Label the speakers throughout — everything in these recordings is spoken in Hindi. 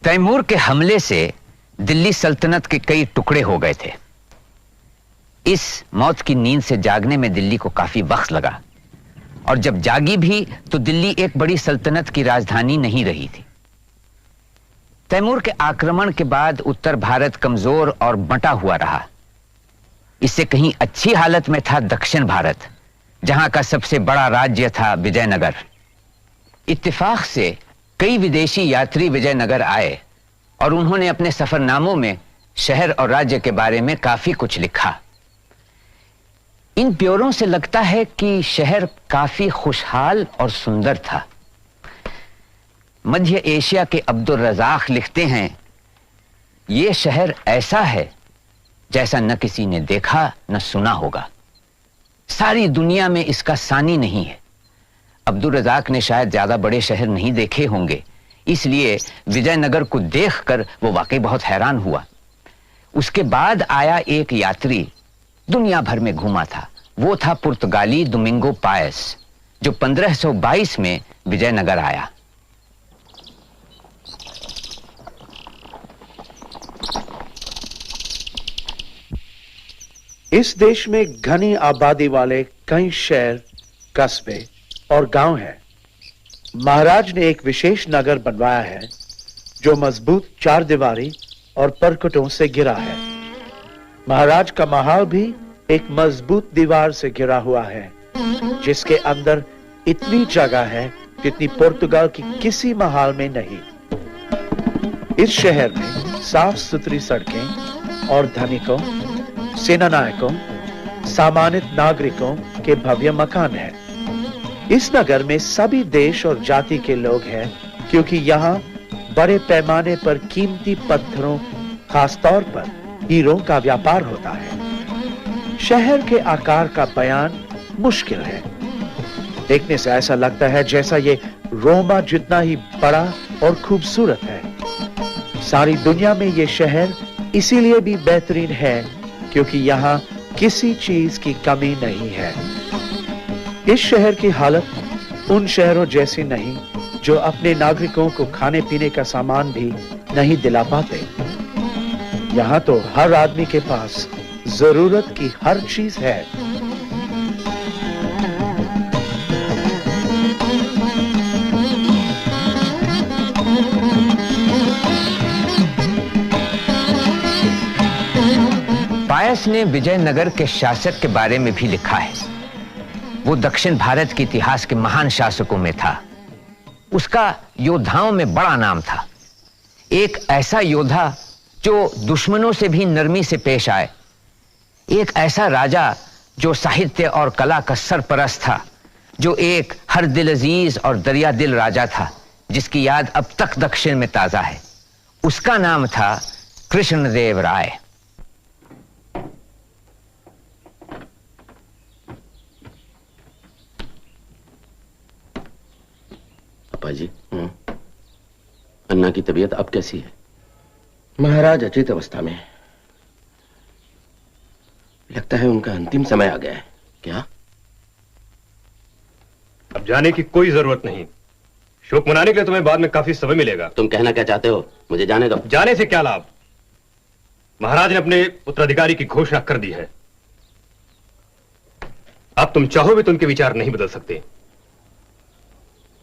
Speaker 1: तैमूर के हमले से दिल्ली सल्तनत के कई टुकड़े हो गए थे। इस मौत की नींद से जागने में दिल्ली को काफी वक्त लगा, और जब जागी भी तो दिल्ली एक बड़ी सल्तनत की राजधानी नहीं रही थी। तैमूर के आक्रमण के बाद उत्तर भारत कमजोर और बंटा हुआ रहा। इससे कहीं अच्छी हालत में था दक्षिण भारत, जहां का सबसे बड़ा राज्य था विजयनगर। इत्तेफाक से कई विदेशी यात्री विजयनगर आए और उन्होंने अपने सफरनामों में शहर और राज्य के बारे में काफी कुछ लिखा। इन ब्यौरों से लगता है कि शहर काफी खुशहाल और सुंदर था। मध्य एशिया के अब्दुल रज़ाक लिखते हैं, यह शहर ऐसा है जैसा न किसी ने देखा न सुना होगा। सारी दुनिया में इसका सानी नहीं है। अब्दुल रज़ाक ने शायद ज्यादा बड़े शहर नहीं देखे होंगे, इसलिए विजयनगर को देखकर वो वाकई बहुत हैरान हुआ। उसके बाद आया एक यात्री, दुनिया भर में घूमा था। वो था पुर्तगाली डोमिंगो पायस, जो 1522 में विजयनगर आया।
Speaker 2: इस देश में घनी आबादी वाले कई शहर, कस्बे और गांव हैं। महाराज ने एक विशेष नगर बनवाया है जो मजबूत चार दीवारी और परकटों से घिरा है। महाराज का महल भी एक मजबूत दीवार से घिरा हुआ है, जिसके अंदर इतनी जगह है जितनी पुर्तगाल की किसी महल में नहीं। इस शहर में साफ सुथरी सड़कें और धनिकों, सेनानायकों, सामान्य नागरिकों के भव्य मकान हैं। इस नगर में सभी देश और जाति के लोग हैं, क्योंकि यहाँ बड़े पैमाने पर कीमती पत्थरों, खासतौर पर हीरों का व्यापार होता है। शहर के आकार का बयान मुश्किल है। देखने से ऐसा लगता है जैसा ये रोमा जितना ही बड़ा और खूबसूरत है। सारी दुनिया में ये शहर इसीलिए भी बेहतरीन है क्योंकि यहाँ किसी चीज की कमी नहीं है। इस शहर की हालत उन शहरों जैसी नहीं जो अपने नागरिकों को खाने पीने का सामान भी नहीं दिला पाते। यहाँ तो हर आदमी के पास जरूरत की हर चीज है।
Speaker 1: पायस ने विजयनगर के शासक के बारे में भी लिखा है। वो दक्षिण भारत के इतिहास के महान शासकों में था। उसका योद्धाओं में बड़ा नाम था। एक ऐसा योद्धा जो दुश्मनों से भी नरमी से पेश आए। एक ऐसा राजा जो साहित्य और कला का सरपरस्त था, जो एक हर दिल अजीज और दरिया दिल राजा था, जिसकी याद अब तक दक्षिण में ताजा है। उसका नाम था कृष्णदेव राय।
Speaker 3: पापा जी, अन्ना की तबीयत अब कैसी है?
Speaker 4: महाराज अचेत अवस्था में है। लगता है उनका अंतिम समय आ गया है।
Speaker 3: क्या?
Speaker 5: अब जाने की कोई जरूरत नहीं। शोक मनाने के लिए तुम्हें बाद में काफी समय मिलेगा।
Speaker 3: तुम कहना क्या चाहते हो? मुझे जाने दो।
Speaker 5: जाने से क्या लाभ? महाराज ने अपने उत्तराधिकारी की घोषणा कर दी है। अब तुम चाहो भी तो उनके विचार नहीं बदल सकते।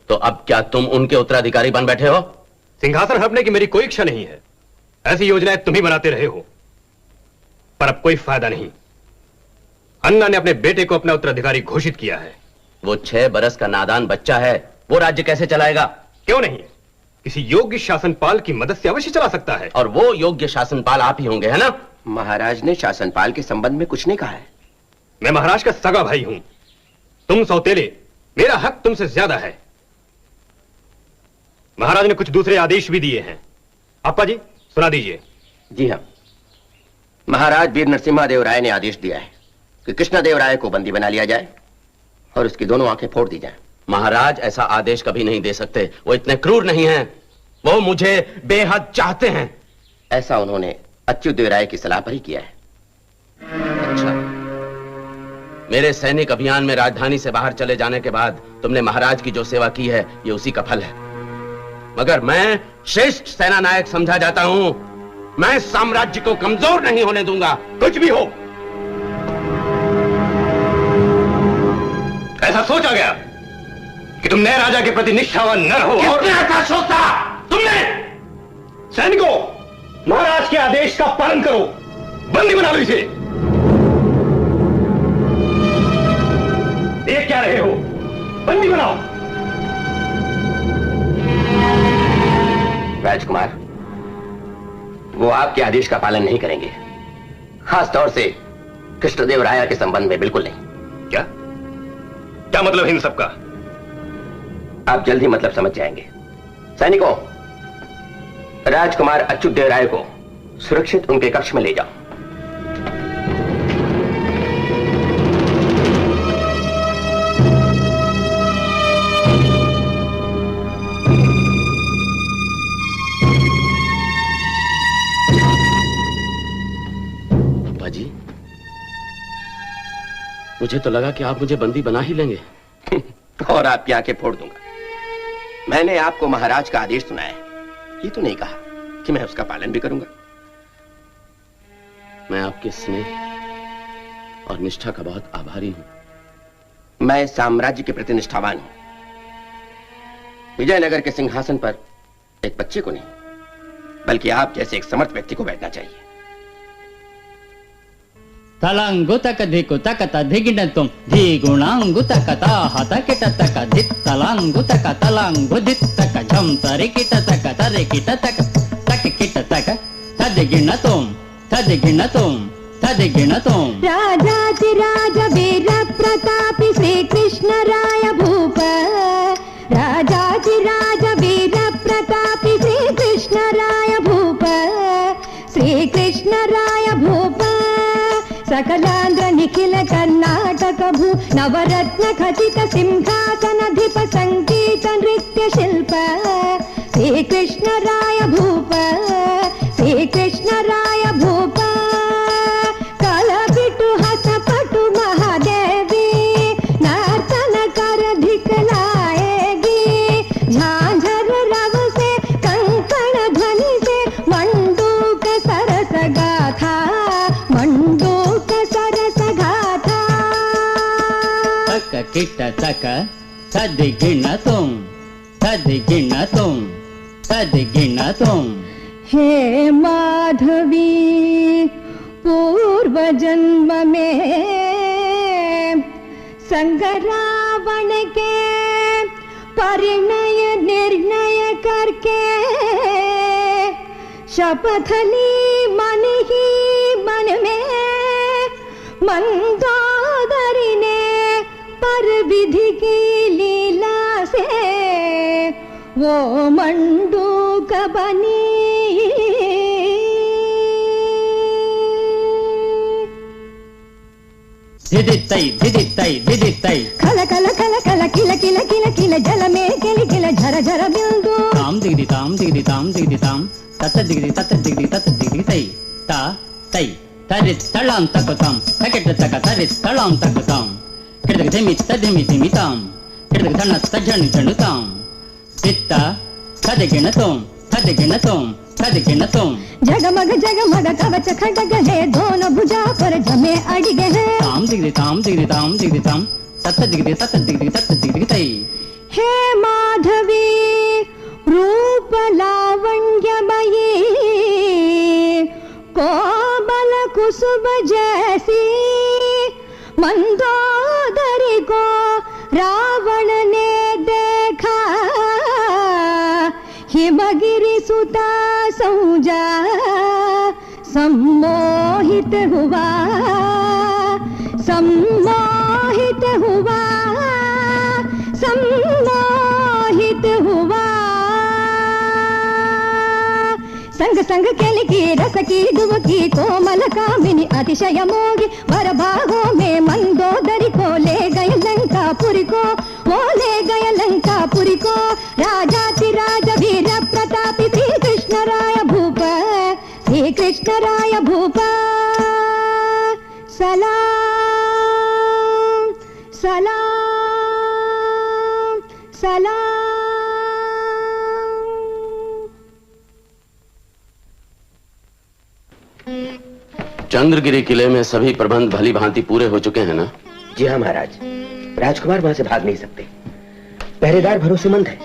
Speaker 3: तो अब क्या तुम उनके उत्तराधिकारी बन बैठे हो?
Speaker 5: सिंहासन हड़पने की मेरी कोई इच्छा नहीं है। ऐसी योजनाएं तुम ही बनाते रहे हो, पर अब कोई फायदा नहीं। अन्ना ने अपने बेटे को अपना उत्तराधिकारी घोषित किया है।
Speaker 3: वो 6 बरस का नादान बच्चा है, वो राज्य कैसे चलाएगा?
Speaker 5: क्यों नहीं? किसी योग्य शासनपाल की मदद से अवश्य चला सकता है।
Speaker 3: और वो योग्य शासनपाल आप ही होंगे, है ना?
Speaker 4: महाराज ने शासनपाल के संबंध में कुछ नहीं कहा है।
Speaker 5: मैं महाराज का सगा भाई हूं। तुम सौतेले, मेरा हक तुमसे ज्यादा है। महाराज ने कुछ दूसरे आदेश भी दिए हैं। अप्पा जी, सुना दीजिए।
Speaker 4: जी हाँ, महाराज वीर नरसिम्हा राय ने आदेश दिया है कि कृष्णदेव राय को बंदी बना लिया जाए और उसकी दोनों आंखें फोड़ दी जाएं।
Speaker 3: महाराज ऐसा आदेश कभी नहीं दे सकते। वो इतने क्रूर नहीं हैं। वो मुझे बेहद चाहते हैं।
Speaker 4: ऐसा उन्होंने अच्युतदेव राय की सलाह पर ही किया है।
Speaker 3: अच्छा, मेरे सैनिक अभियान में राजधानी से बाहर चले जाने के बाद तुमने महाराज की जो सेवा की है, ये उसी का फल है। मगर मैं श्रेष्ठ सेना नायक समझा जाता हूं। मैं साम्राज्य को कमजोर नहीं होने दूंगा, कुछ भी हो।
Speaker 5: ऐसा सोचा गया कि तुम नए राजा के प्रति निष्ठावान न रहो।
Speaker 3: किसने ऐसा सोचा? तुमने?
Speaker 5: सैनिकों, महाराज के आदेश का पालन करो, बंदी बना लो इसे। देख क्या रहे हो, बंदी बनाओ।
Speaker 4: राजकुमार, वो आपके आदेश का पालन नहीं करेंगे, खास तौर से कृष्णदेवराया के संबंध में बिल्कुल नहीं।
Speaker 5: क्या क्या मतलब है इन सबका?
Speaker 4: आप जल्द ही मतलब समझ जाएंगे। सैनिकों, राजकुमार अच्युत देव राय को सुरक्षित उनके कक्ष में ले जाओ।
Speaker 3: अब्बा जी, मुझे तो लगा कि आप मुझे बंदी बना ही लेंगे।
Speaker 4: और आपकी आंखें फोड़ दूंगा। मैंने आपको महाराज का आदेश सुनाया है, ये तो नहीं कहा कि मैं उसका पालन भी करूंगा।
Speaker 3: मैं आपके स्नेह और निष्ठा का बहुत आभारी हूं।
Speaker 4: मैं साम्राज्य के प्रति निष्ठावान हूं। विजयनगर के सिंहासन पर एक बच्चे को नहीं, बल्कि आप जैसे एक समर्थ व्यक्ति को बैठना चाहिए।
Speaker 6: तलांगुतक धिकुतक तधिगिणतुम धिगुणांगुतक ताहतकिटतक धित्तलांगुतक तलांगुधित्तक झम तरिकिटतक तरिकिटतक तकिकिटतक तधिगिणतुम तधिगिणतुम तधिगिणतुम।
Speaker 7: राजाधिराज वीर प्रतापी श्री कृष्ण राय भूप। राजाधिराज वीर प्रतापी श्री कृष्ण राय भूप। श्री कृष्ण राय भूप। सकलांध्र निखिल कर्नाटक भू नवरत्न खचित सिंहासनाधिप संगीत नृत्य शिल्प। श्री कृष्ण राय भूप। श्री कृष्ण राय भूप। कलपिटु हसपटु महादेवी नर्तन कर दिखलाएगी। झांझर रव से कंकण ध्वनि से मंडूक सरस गाथा। मंडूक सरस गाथा।
Speaker 6: तक किट तक तधिगिणतुम तधिगिणतुम तधिगिणतुम।
Speaker 7: हे माधवी, पूर्व जन्म में संग रावण के परिणय निर्णय करके शपथ ली मन ही मन में। मंदोदरी ने पर विधि की लीला से वो मंडूक बनी।
Speaker 6: धिदित्तै धिदित्तै धिदित्तै
Speaker 7: खल खल खल खल किल किल किल किल जल में किल किल झर झर बिंदु।
Speaker 6: ताम दिगदी ताम दिगदी ताम दिगदी ताम तत दिगदी तत दिगदी तत दिगदी तै ता तै तरित तलां तकताम तकेट तक तरित तलां तकताम किडक धमित धमिताम किडक धन तजन जनुताम दित्ता तदिगिणतुम तदिगिणतुम तदिगिणतुम।
Speaker 7: जगमग जगमग कवच खड्ग है दोनों भुजा पर जमे अडिगे हैं।
Speaker 6: ताम दिगदी ताम दिगदी ताम दिगदी ताम तत दिगदी तत दिगदी तत दिगदी तै।
Speaker 7: हे माधवी, रूप लावण्यमयी कोमल कुसुम जैसी। मंदोदरी को रावण ने देखा। हिमगिरि सुता सौजा सम्मोहित हुआ। सम्मोहित हुआ। सम्मोहित हुआ। संग संग केली की रस की डुबकी कोमल कामिनी अतिशय मोगी। वर भागों में मंदोदरी को ले गए लंकापुरी को। वो ले गए लंकापुरी को। राजाधिराज वीर प्रतापी श्री कृष्ण राय भूप। श्री कृष्ण राय भूप। सलाम सलाम सलाम।
Speaker 3: चंद्रगिरी किले में सभी प्रबंध भली भांति पूरे हो चुके हैं ना?
Speaker 4: जी हाँ महाराज, राजकुमार वहां से भाग नहीं सकते। पहरेदार भरोसेमंद है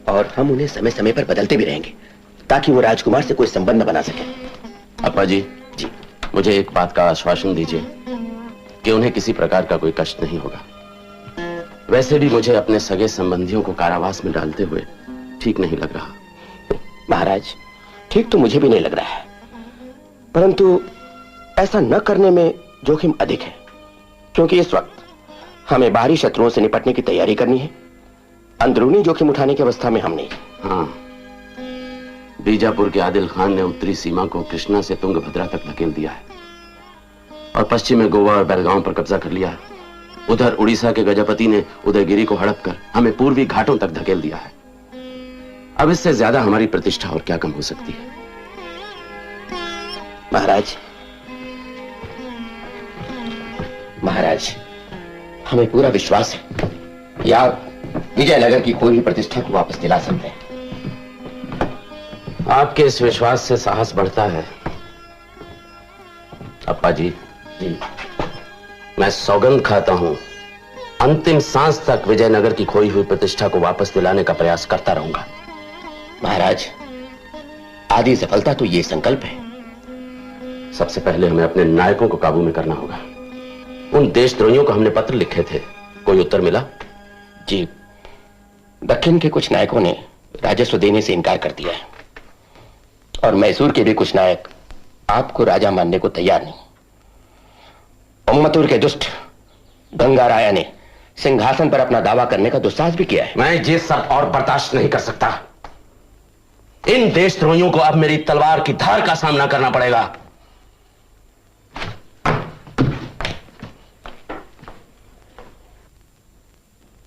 Speaker 4: और हम उन्हें समय समय पर बदलते भी रहेंगे ताकि वो राजकुमार से कोई संबंध न बना सके।
Speaker 3: अप्पा जी, मुझे एक बात का आश्वासन दीजिए कि उन्हें किसी प्रकार का कोई कष्ट नहीं होगा। वैसे भी मुझे अपने सगे संबंधियों को कारावास में डालते हुए ठीक नहीं लग रहा।
Speaker 4: महाराज, ठीक तो मुझे भी नहीं लग रहा है, परंतु ऐसा न करने में जोखिम अधिक है, क्योंकि इस वक्त हमें बाहरी शत्रुओं से निपटने की तैयारी करनी है। अंदरूनी जोखिम उठाने की अवस्था में हम नहीं।
Speaker 3: हाँ, बीजापुर के आदिल खान ने उत्तरी सीमा को कृष्णा से तुंगभद्रा तक धकेल दिया है और पश्चिम में गोवा और बेलगांव पर कब्जा कर लिया है। उधर उड़ीसा के गजपति ने उदयगिरी को हड़प कर हमें पूर्वी घाटों तक धकेल दिया है। अब इससे ज्यादा हमारी प्रतिष्ठा और क्या कम हो सकती है?
Speaker 4: महाराज, हमें पूरा विश्वास है कि आप विजयनगर की खोई हुई प्रतिष्ठा को वापस दिला सकते हैं।
Speaker 3: आपके इस विश्वास से साहस बढ़ता है। अप्पा जी, मैं सौगंध खाता हूं, अंतिम सांस तक विजयनगर की खोई हुई प्रतिष्ठा को वापस दिलाने का प्रयास करता रहूंगा।
Speaker 4: महाराज, आधी सफलता तो ये संकल्प है।
Speaker 3: सबसे पहले हमें अपने नायकों को काबू में करना होगा। उन देशद्रोहियों को हमने पत्र लिखे थे, कोई उत्तर मिला?
Speaker 4: जी, दक्षिण के कुछ नायकों ने राजस्व देने से इनकार कर दिया है और मैसूर के भी कुछ नायक आपको राजा मानने को तैयार नहीं। उम्मतूर के दुष्ट गंगाराया ने सिंहासन पर अपना दावा करने का दुस्साहस भी किया है।
Speaker 3: मैं ये सब और बर्दाश्त नहीं कर सकता। इन देशद्रोहियों को अब मेरी तलवार की धार का सामना करना पड़ेगा।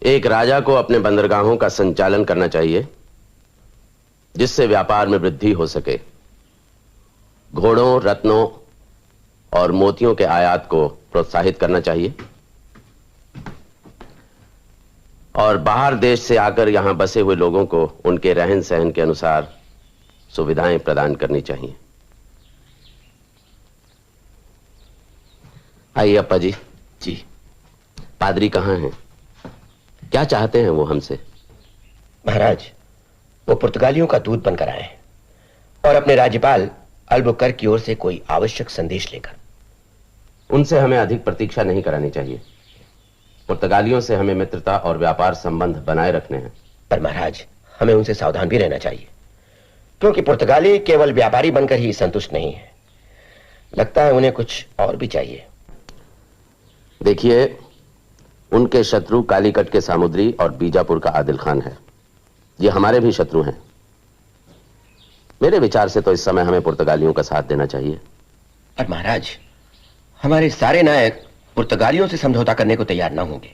Speaker 3: एक राजा को अपने बंदरगाहों का संचालन करना चाहिए जिससे व्यापार में वृद्धि हो सके। घोड़ों, रत्नों और मोतियों के आयात को प्रोत्साहित करना चाहिए और बाहर देश से आकर यहां बसे हुए लोगों को उनके रहन सहन के अनुसार सुविधाएं प्रदान करनी चाहिए। आइए अप्पा जी।
Speaker 4: जी।
Speaker 3: पादरी कहां हैं? क्या चाहते हैं वो हमसे?
Speaker 4: महाराज, वो पुर्तगालियों का दूत बनकर आए हैं और अपने राज्यपाल अल्बुकर्क की ओर से कोई आवश्यक संदेश लेकर।
Speaker 3: उनसे हमें अधिक प्रतीक्षा नहीं करानी चाहिए। पुर्तगालियों से हमें मित्रता और व्यापार संबंध बनाए रखने हैं।
Speaker 4: पर महाराज, हमें उनसे सावधान भी रहना चाहिए, क्योंकि पुर्तगाली केवल व्यापारी बनकर ही संतुष्ट नहीं है। लगता है उन्हें कुछ और भी चाहिए।
Speaker 3: देखिए, उनके शत्रु कालीकट के सामुद्री और बीजापुर का आदिल खान है। ये हमारे भी शत्रु हैं। मेरे विचार से तो इस समय हमें पुर्तगालियों का साथ देना चाहिए।
Speaker 4: पर महाराज, हमारे सारे नायक पुर्तगालियों से समझौता करने को तैयार ना होंगे,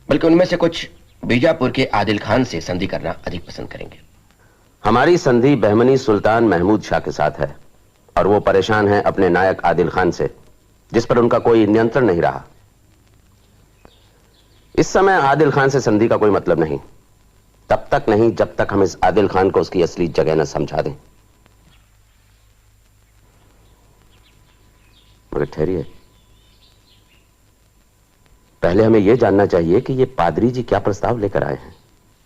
Speaker 4: बल्कि उनमें से कुछ बीजापुर के आदिल खान से संधि करना अधिक पसंद करेंगे।
Speaker 3: हमारी संधि बहमनी सुल्तान महमूद शाह के साथ है और वो परेशान है अपने नायक आदिल खान से, जिस पर उनका कोई नियंत्रण नहीं रहा। इस समय आदिल खान से संधि का कोई मतलब नहीं, तब तक नहीं जब तक हम इस आदिल खान को उसकी असली जगह न समझा दें। मगर ठहरिए, पहले हमें यह जानना चाहिए कि ये पादरी जी क्या प्रस्ताव लेकर आए हैं।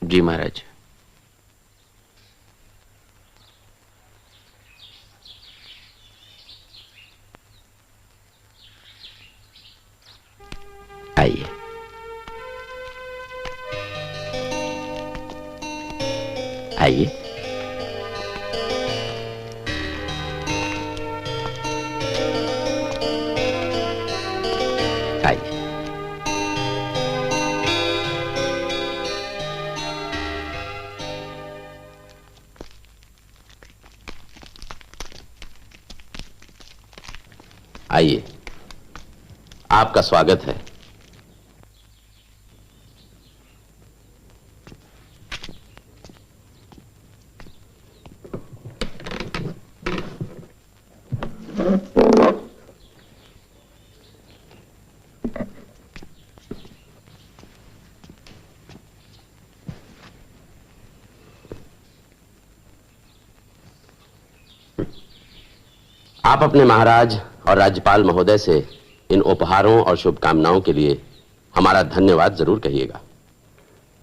Speaker 4: जी महाराज। आइए। आइए। आइए।
Speaker 3: आइए, आपका स्वागत है। आप अपने महाराज और राज्यपाल महोदय से इन उपहारों और शुभकामनाओं के लिए हमारा धन्यवाद जरूर कहिएगा।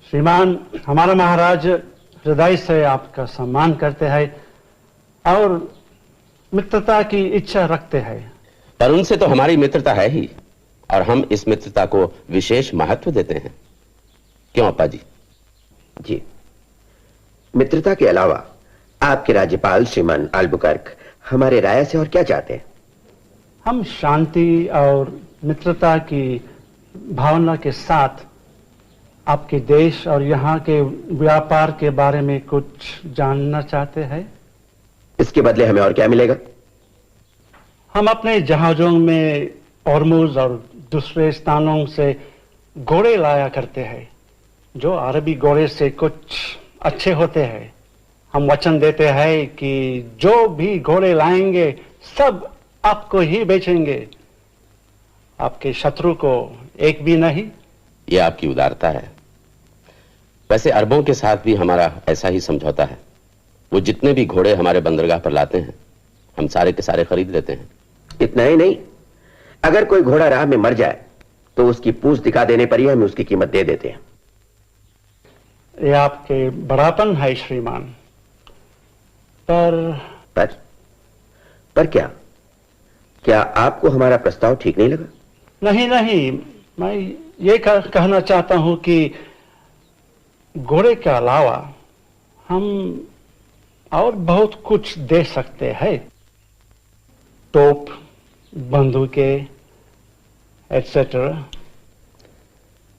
Speaker 8: श्रीमान, हमारा महाराज हृदय से आपका सम्मान करते हैं और मित्रता की इच्छा रखते हैं।
Speaker 3: पर उनसे तो हमारी मित्रता है ही, और हम इस मित्रता को विशेष महत्व देते हैं। क्यों अप्पा जी?
Speaker 4: जी, मित्रता के अलावा आपके राज्यपाल श्रीमान अल्बुकर्क हमारे राय से और क्या चाहते हैं?
Speaker 8: हम शांति और मित्रता की भावना के साथ आपके देश और यहाँ के व्यापार के बारे में कुछ जानना चाहते हैं।
Speaker 4: इसके बदले हमें और क्या मिलेगा?
Speaker 8: हम अपने जहाजों में हॉर्मुज और दूसरे स्थानों से घोड़े लाया करते हैं, जो अरबी घोड़े से कुछ अच्छे होते हैं। हम वचन देते हैं कि जो भी घोड़े लाएंगे सब आपको ही बेचेंगे, आपके शत्रु को एक भी नहीं।
Speaker 3: यह आपकी उदारता है। वैसे अरबों के साथ भी हमारा ऐसा ही समझौता है। वो जितने भी घोड़े हमारे बंदरगाह पर लाते हैं, हम सारे के सारे खरीद लेते हैं।
Speaker 4: इतना ही नहीं, अगर कोई घोड़ा राह में मर जाए तो उसकी पूंछ दिखा देने पर ही हम उसकी कीमत दे देते हैं।
Speaker 8: ये आपके बड़ापन है श्रीमान। पर
Speaker 4: क्या क्या आपको हमारा प्रस्ताव ठीक नहीं लगा?
Speaker 8: नहीं, मैं ये कहना चाहता हूं कि घोड़े के अलावा हम और बहुत कुछ दे सकते हैं। तोप, बंदूकें, एटसेट्रा।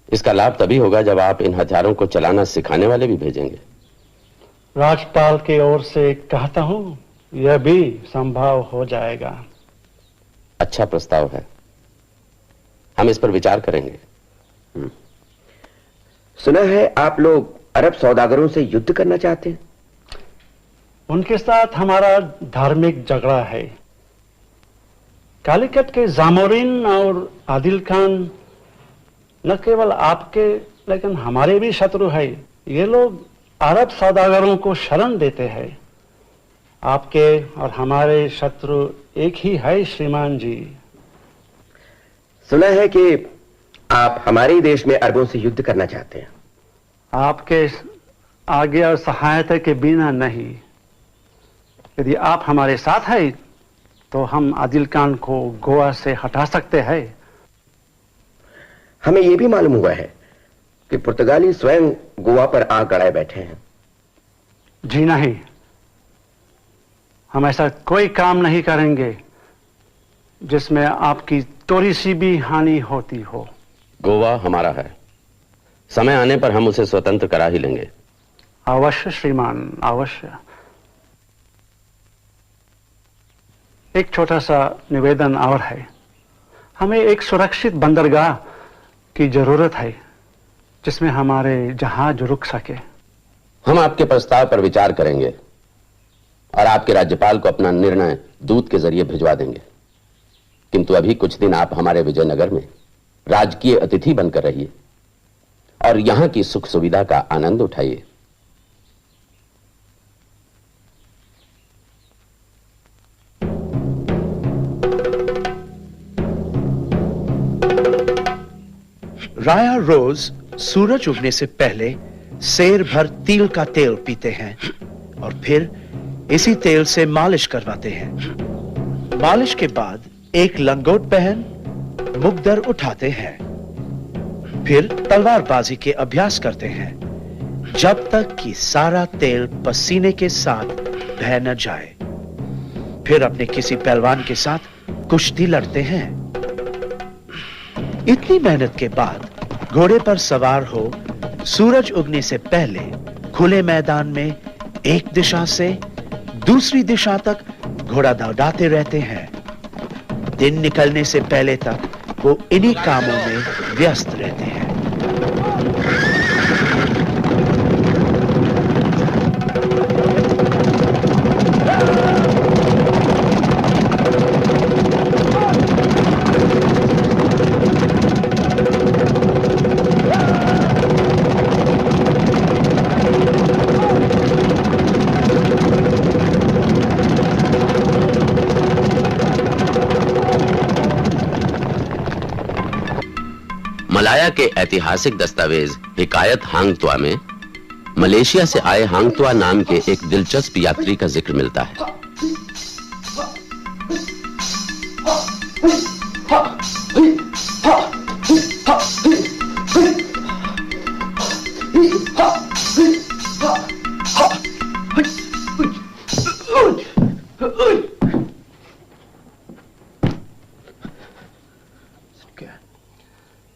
Speaker 3: इसका लाभ तभी होगा जब आप इन हथियारों को चलाना सिखाने वाले भी भेजेंगे।
Speaker 8: राज्यपाल की ओर से कहता हूं, यह भी संभव हो जाएगा।
Speaker 3: अच्छा प्रस्ताव है, हम इस पर विचार करेंगे।
Speaker 4: सुना है आप लोग अरब सौदागरों से युद्ध करना चाहते हैं।
Speaker 8: उनके साथ हमारा धार्मिक झगड़ा है। कालीकट के जामोरिन और आदिल खान न केवल आपके लेकिन हमारे भी शत्रु है। ये लोग अरब सौदागरों को शरण देते हैं। आपके और हमारे शत्रु एक ही है श्रीमान जी।
Speaker 4: सुना है कि आप हमारे ही देश में अरबों से युद्ध करना चाहते हैं।
Speaker 8: आपके आगे और सहायता के बिना नहीं। यदि आप हमारे साथ हैं तो हम आदिल खान को गोवा से हटा सकते हैं।
Speaker 4: हमें यह भी मालूम हुआ है कि पुर्तगाली स्वयं गोवा पर आग गड़ाए बैठे हैं।
Speaker 8: जी नहीं, हम ऐसा कोई काम नहीं करेंगे जिसमें आपकी थोड़ी सी भी हानि होती हो।
Speaker 3: गोवा हमारा है, समय आने पर हम उसे स्वतंत्र करा ही लेंगे।
Speaker 8: अवश्य श्रीमान, अवश्य। एक छोटा सा निवेदन और है। हमें एक सुरक्षित बंदरगाह की जरूरत है जिसमें हमारे जहाज रुक सके।
Speaker 3: हम आपके प्रस्ताव पर विचार करेंगे और आपके राज्यपाल को अपना निर्णय दूत के जरिए भिजवा देंगे। किंतु अभी कुछ दिन आप हमारे विजयनगर में राजकीय अतिथि बनकर रहिए और यहां की सुख सुविधा का आनंद उठाइए।
Speaker 2: राया रोज सूरज उगने से पहले सेर भर तिल का तेल पीते हैं और फिर इसी तेल से मालिश करवाते हैं। मालिश के बाद एक लंगोट पहन मुकदर उठाते हैं, फिर तलवारबाजी के अभ्यास करते हैं जब तक कि सारा तेल पसीने के साथ बह न जाए। फिर अपने किसी पहलवान के साथ कुश्ती लड़ते हैं। इतनी मेहनत के बाद घोड़े पर सवार हो सूरज उगने से पहले खुले मैदान में एक दिशा से दूसरी दिशा तक घोड़ा दौड़ाते रहते हैं। दिन निकलने से पहले तक वो इन्हीं कामों में व्यस्त रहते हैं।
Speaker 3: मलाया के ऐतिहासिक दस्तावेज हिकायत हांगतुआ में मलेशिया से आए हांगतुआ नाम के एक दिलचस्प यात्री का जिक्र मिलता है।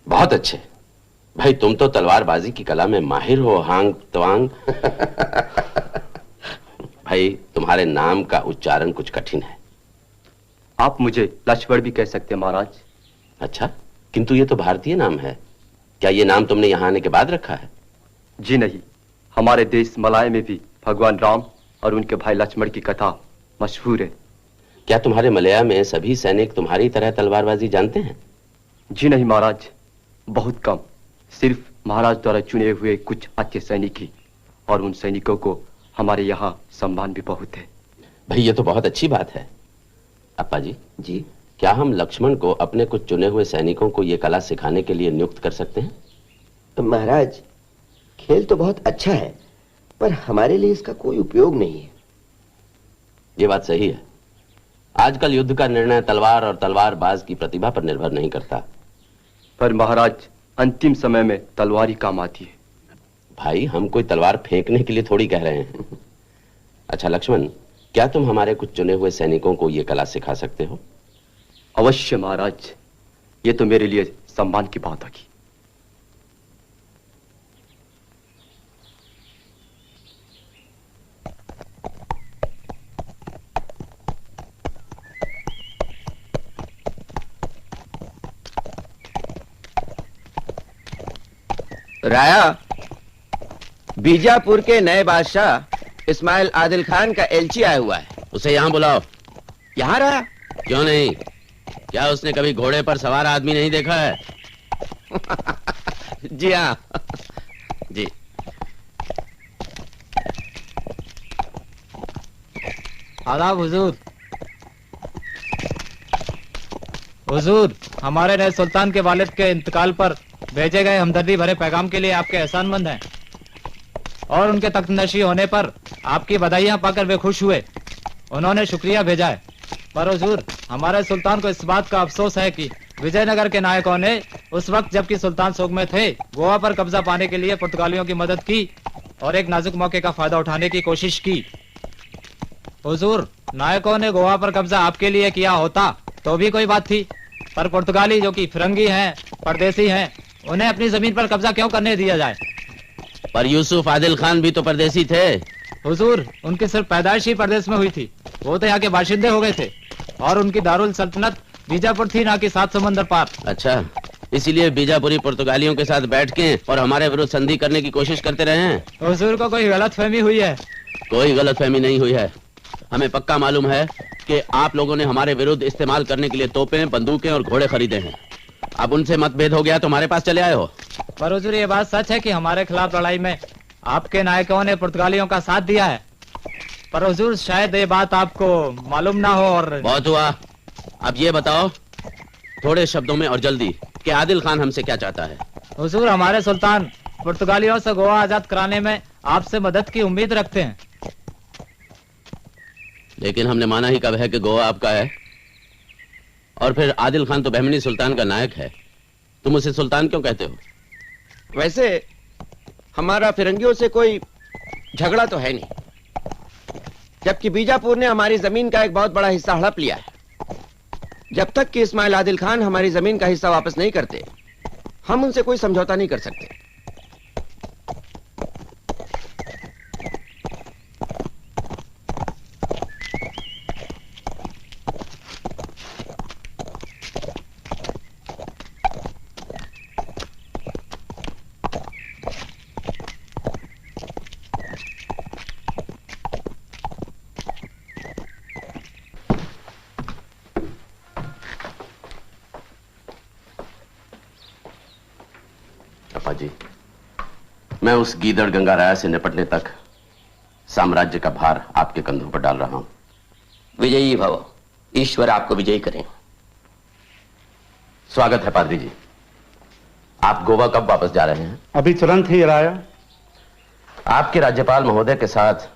Speaker 3: बहुत अच्छे भाई, तुम तो तलवारबाजी की कला में माहिर हो हांग त्वांग। भाई तुम्हारे नाम का उच्चारण कुछ कठिन है।
Speaker 9: आप मुझे लक्ष्मण भी कह सकते हैं महाराज।
Speaker 3: अच्छा, किंतु ये तो भारतीय नाम है। क्या ये नाम तुमने यहाँ आने के बाद रखा है?
Speaker 9: जी नहीं, हमारे देश मलाय में भी भगवान राम और उनके भाई लक्ष्मण की कथा मशहूर है।
Speaker 3: क्या तुम्हारे मलया में सभी सैनिक तुम्हारी तरह तलवारबाजी जानते हैं?
Speaker 9: जी नहीं महाराज, बहुत कम। सिर्फ महाराज द्वारा चुने हुए कुछ अच्छे सैनिक ही, और उन सैनिकों को हमारे यहाँ सम्मान भी बहुत है।
Speaker 3: भाई ये तो बहुत अच्छी बात है। अप्पा जी, क्या हम लक्ष्मण को अपने कुछ चुने हुए सैनिकों को ये कला सिखाने के लिए नियुक्त कर सकते हैं?
Speaker 10: तो महाराज, खेल तो बहुत अच्छा है, पर हमारे लिए इसका कोई उपयोग नहीं है।
Speaker 3: ये बात सही है। आजकल युद्ध का निर्णय तलवार और तलवारबाज की प्रतिभा पर निर्भर नहीं करता।
Speaker 9: पर महाराज, अंतिम समय में तलवार ही काम आती है।
Speaker 3: भाई हम कोई तलवार फेंकने के लिए थोड़ी कह रहे हैं। अच्छा लक्ष्मण, क्या तुम हमारे कुछ चुने हुए सैनिकों को यह कला सिखा सकते हो?
Speaker 9: अवश्य महाराज, ये तो मेरे लिए सम्मान की बात होगी।
Speaker 10: राया, बीजापुर के नए बादशाह इस्माइल आदिल खान का एलची आया हुआ है।
Speaker 3: उसे यहाँ बुलाओ।
Speaker 10: यहाँ राया?
Speaker 3: क्यों नहीं? क्या उसने कभी घोड़े पर सवार आदमी नहीं देखा है?
Speaker 10: जी हाँ।
Speaker 3: जी।
Speaker 11: आदाब हुजूर। हुजूर, हमारे नए सुल्तान के वालिद के इंतकाल पर भेजे गए हमदर्दी भरे पैगाम के लिए आपके एहसानमंद हैं, और उनके तख्तनशी होने पर आपकी बधाइयां पाकर वे खुश हुए। उन्होंने शुक्रिया भेजा है। पर हुजूर, हमारे सुल्तान को इस बात का अफसोस है कि विजयनगर के नायकों ने उस वक्त जबकि सुल्तान सोग में थे, गोवा पर कब्जा पाने के लिए पुर्तगालियों की मदद की और एक नाजुक मौके का फायदा उठाने की कोशिश की। हुजूर, नायकों ने गोवा पर कब्जा आपके लिए किया होता तो भी कोई बात थी, पर पुर्तगाली जो कि फिरंगी हैं, परदेसी हैं, उन्हें अपनी जमीन पर कब्जा क्यों करने दिया जाए?
Speaker 3: पर यूसुफ आदिल खान भी तो परदेसी थे।
Speaker 11: हुजूर, उनकी सिर्फ पैदाइश ही परदेश में हुई थी। वो तो यहाँ के बाशिंदे हो गए थे, और उनकी दारुल सल्तनत बीजापुर थी, ना कि 7 समंदर पार।
Speaker 3: अच्छा, इसीलिए बीजापुरी पुर्तगालियों के साथ बैठ के और हमारे विरुद्ध संधि करने की कोशिश करते रहे हैं।
Speaker 11: हुजूर को कोई गलतफहमी हुई है?
Speaker 3: कोई गलतफहमी नहीं हुई है। हमें पक्का मालूम है कि आप लोगों ने हमारे विरुद्ध इस्तेमाल करने के लिए तोपें, बंदूकें और घोड़े खरीदे हैं। अब उनसे मतभेद हो गया तो हमारे पास चले आए हो।
Speaker 11: पर हुजूर, ये बात सच है कि हमारे खिलाफ लड़ाई में आपके नायकों ने पुर्तगालियों का साथ दिया है। पर हुजूर, शायद ये बात आपको मालूम ना हो। और
Speaker 3: बहुत हुआ। अब ये बताओ थोड़े शब्दों में और जल्दी कि आदिल खान हमसे क्या चाहता है?
Speaker 11: हुजूर, हमारे सुल्तान पुर्तगालियों से गोवा आजाद कराने में आपसे मदद की उम्मीद रखते हैं।
Speaker 3: लेकिन हमने माना ही कब है कि गोवा आपका है? और फिर आदिल खान तो बहमनी सुल्तान का नायक है, तुम उसे सुल्तान क्यों कहते हो?
Speaker 10: वैसे हमारा फिरंगियों से कोई झगड़ा तो है नहीं, जबकि बीजापुर ने हमारी जमीन का एक बहुत बड़ा हिस्सा हड़प लिया है। जब तक कि इस्माइल आदिल खान हमारी जमीन का हिस्सा वापस नहीं करते, हम उनसे कोई समझौता नहीं कर सकते।
Speaker 3: जी, मैं उस गीदड़ गंगाराया से निपटने तक साम्राज्य का भार आपके कंधों पर डाल रहा हूं।
Speaker 4: विजयी भव, ईश्वर आपको विजयी करें।
Speaker 3: स्वागत है पादरी जी। आप गोवा कब वापस जा रहे हैं?
Speaker 8: अभी तुरंत ही राया।
Speaker 3: आपके राज्यपाल महोदय के साथ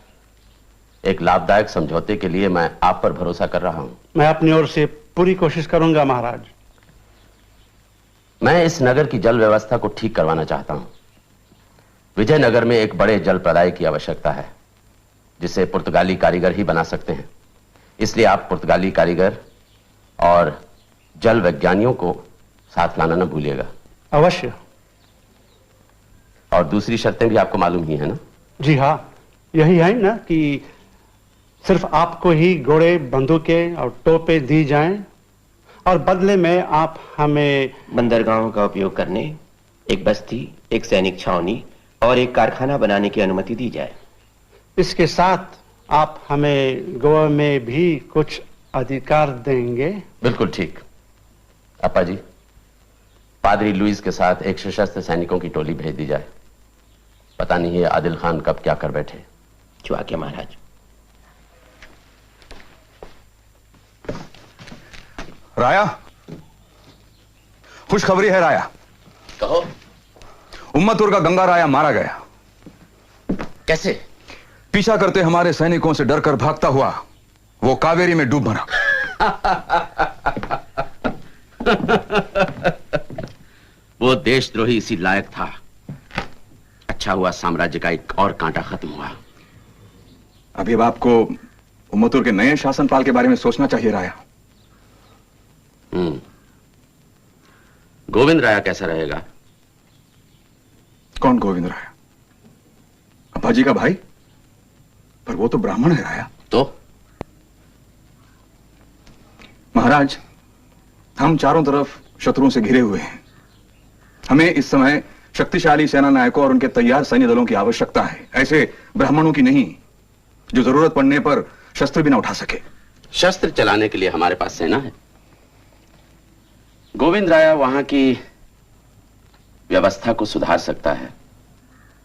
Speaker 3: एक लाभदायक समझौते के लिए मैं आप पर भरोसा कर रहा हूं।
Speaker 8: मैं अपनी ओर से पूरी कोशिश करूंगा महाराज।
Speaker 3: मैं इस नगर की जल व्यवस्था को ठीक करवाना चाहता हूं। विजयनगर में एक बड़े जल प्रदाय की आवश्यकता है, जिसे पुर्तगाली कारीगर ही बना सकते हैं। इसलिए आप पुर्तगाली कारीगर और जल वैज्ञानियों को साथ लाना न भूलिएगा।
Speaker 8: अवश्य।
Speaker 3: और दूसरी शर्तें भी आपको मालूम ही है ना?
Speaker 8: जी हाँ, यही है ना कि सिर्फ आपको ही घोड़े, बंदूकें और तोपें दी जाएं और बदले में आप हमें
Speaker 4: बंदरगाहों का उपयोग करने, एक बस्ती, एक सैनिक छावनी और एक कारखाना बनाने की अनुमति दी जाए।
Speaker 8: इसके साथ आप हमें गोवा में भी कुछ अधिकार देंगे?
Speaker 3: बिल्कुल ठीक। अप्पा जी, पादरी लुइस के साथ एक सशस्त्र सैनिकों की टोली भेज दी जाए। पता नहीं है आदिल खान कब क्या कर बैठे।
Speaker 4: जो आज्ञा महाराज।
Speaker 12: राया, खुशखबरी है राया।
Speaker 3: कहो।
Speaker 12: उम्मतुर का गंगा राया मारा गया।
Speaker 3: कैसे?
Speaker 12: पीछा करते हमारे सैनिकों से डरकर भागता हुआ वो कावेरी में डूब मरा।
Speaker 3: वो देशद्रोही इसी लायक था। अच्छा हुआ साम्राज्य का एक और कांटा खत्म हुआ।
Speaker 12: अभी अब आपको उम्मतुर के नए शासनपाल के बारे में सोचना चाहिए राया।
Speaker 3: गोविंद राया कैसा रहेगा?
Speaker 12: कौन गोविंद राया? अप्पा जी का भाई? पर वो तो ब्राह्मण है राया।
Speaker 3: तो
Speaker 12: महाराज, हम चारों तरफ शत्रुओं से घिरे हुए हैं। हमें इस समय शक्तिशाली सेना नायकों और उनके तैयार सैन्य दलों की आवश्यकता है, ऐसे ब्राह्मणों की नहीं जो जरूरत पड़ने पर शस्त्र भी ना उठा सके।
Speaker 3: शस्त्र चलाने के लिए हमारे पास सेना है। गोविंद राया वहां की व्यवस्था को सुधार सकता है।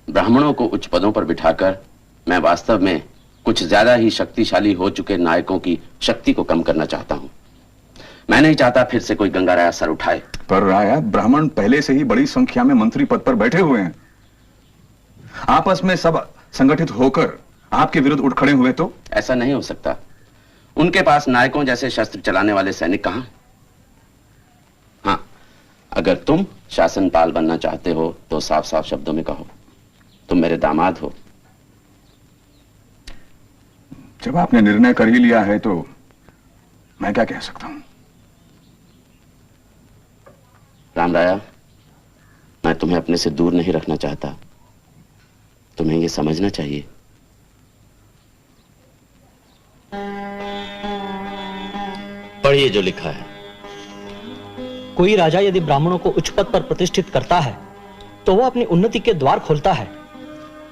Speaker 3: ब्राह्मणों को उच्च पदों पर बिठाकर मैं वास्तव में कुछ ज्यादा ही शक्तिशाली हो चुके नायकों की शक्ति को कम करना चाहता हूं। मैं नहीं चाहता फिर से कोई गंगा राया सर उठाए।
Speaker 12: पर राया, ब्राह्मण पहले से ही बड़ी संख्या में मंत्री पद पर बैठे हुए हैं। आपस में सब संगठित होकर आपके विरुद्ध उठ खड़े हुए तो?
Speaker 3: ऐसा नहीं हो सकता। उनके पास नायकों जैसे शस्त्र चलाने वाले सैनिक कहां? हाँ, अगर तुम शासनपाल बनना चाहते हो तो साफ साफ शब्दों में कहो, तुम मेरे दामाद हो।
Speaker 12: जब आपने निर्णय कर ही लिया है तो मैं क्या कह सकता हूं।
Speaker 3: राम राया, मैं तुम्हें अपने से दूर नहीं रखना चाहता। तुम्हें यह समझना चाहिए। पढ़िए जो लिखा है।
Speaker 13: कोई राजा यदि ब्राह्मणों को उच्च पद पर प्रतिष्ठित करता है तो वह अपनी उन्नति के द्वार खोलता है।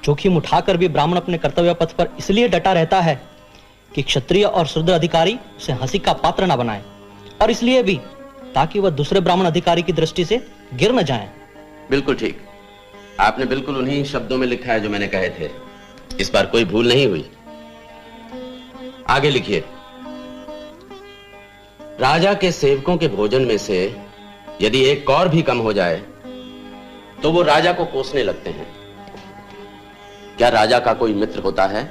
Speaker 13: जोखिम उठाकर भी ब्राह्मण अपने कर्तव्य पथ पर इसलिए डटा रहता है कि क्षत्रिय और शूद्र अधिकारी उसे हंसी का पात्र न बनाए, और इसलिए भी ताकि वह दूसरे ब्राह्मण अधिकारी की दृष्टि से गिर न जाएं।
Speaker 3: बिल्कुल ठीक। आपने बिल्कुल उन्हीं शब्दों में लिखा है जो मैंने कहे थे। इस बार कोई भूल नहीं हुई। आगे लिखिए। राजा के सेवकों के भोजन में से यदि एक कौर भी कम हो जाए तो वो राजा को कोसने लगते हैं। क्या राजा का कोई मित्र होता है?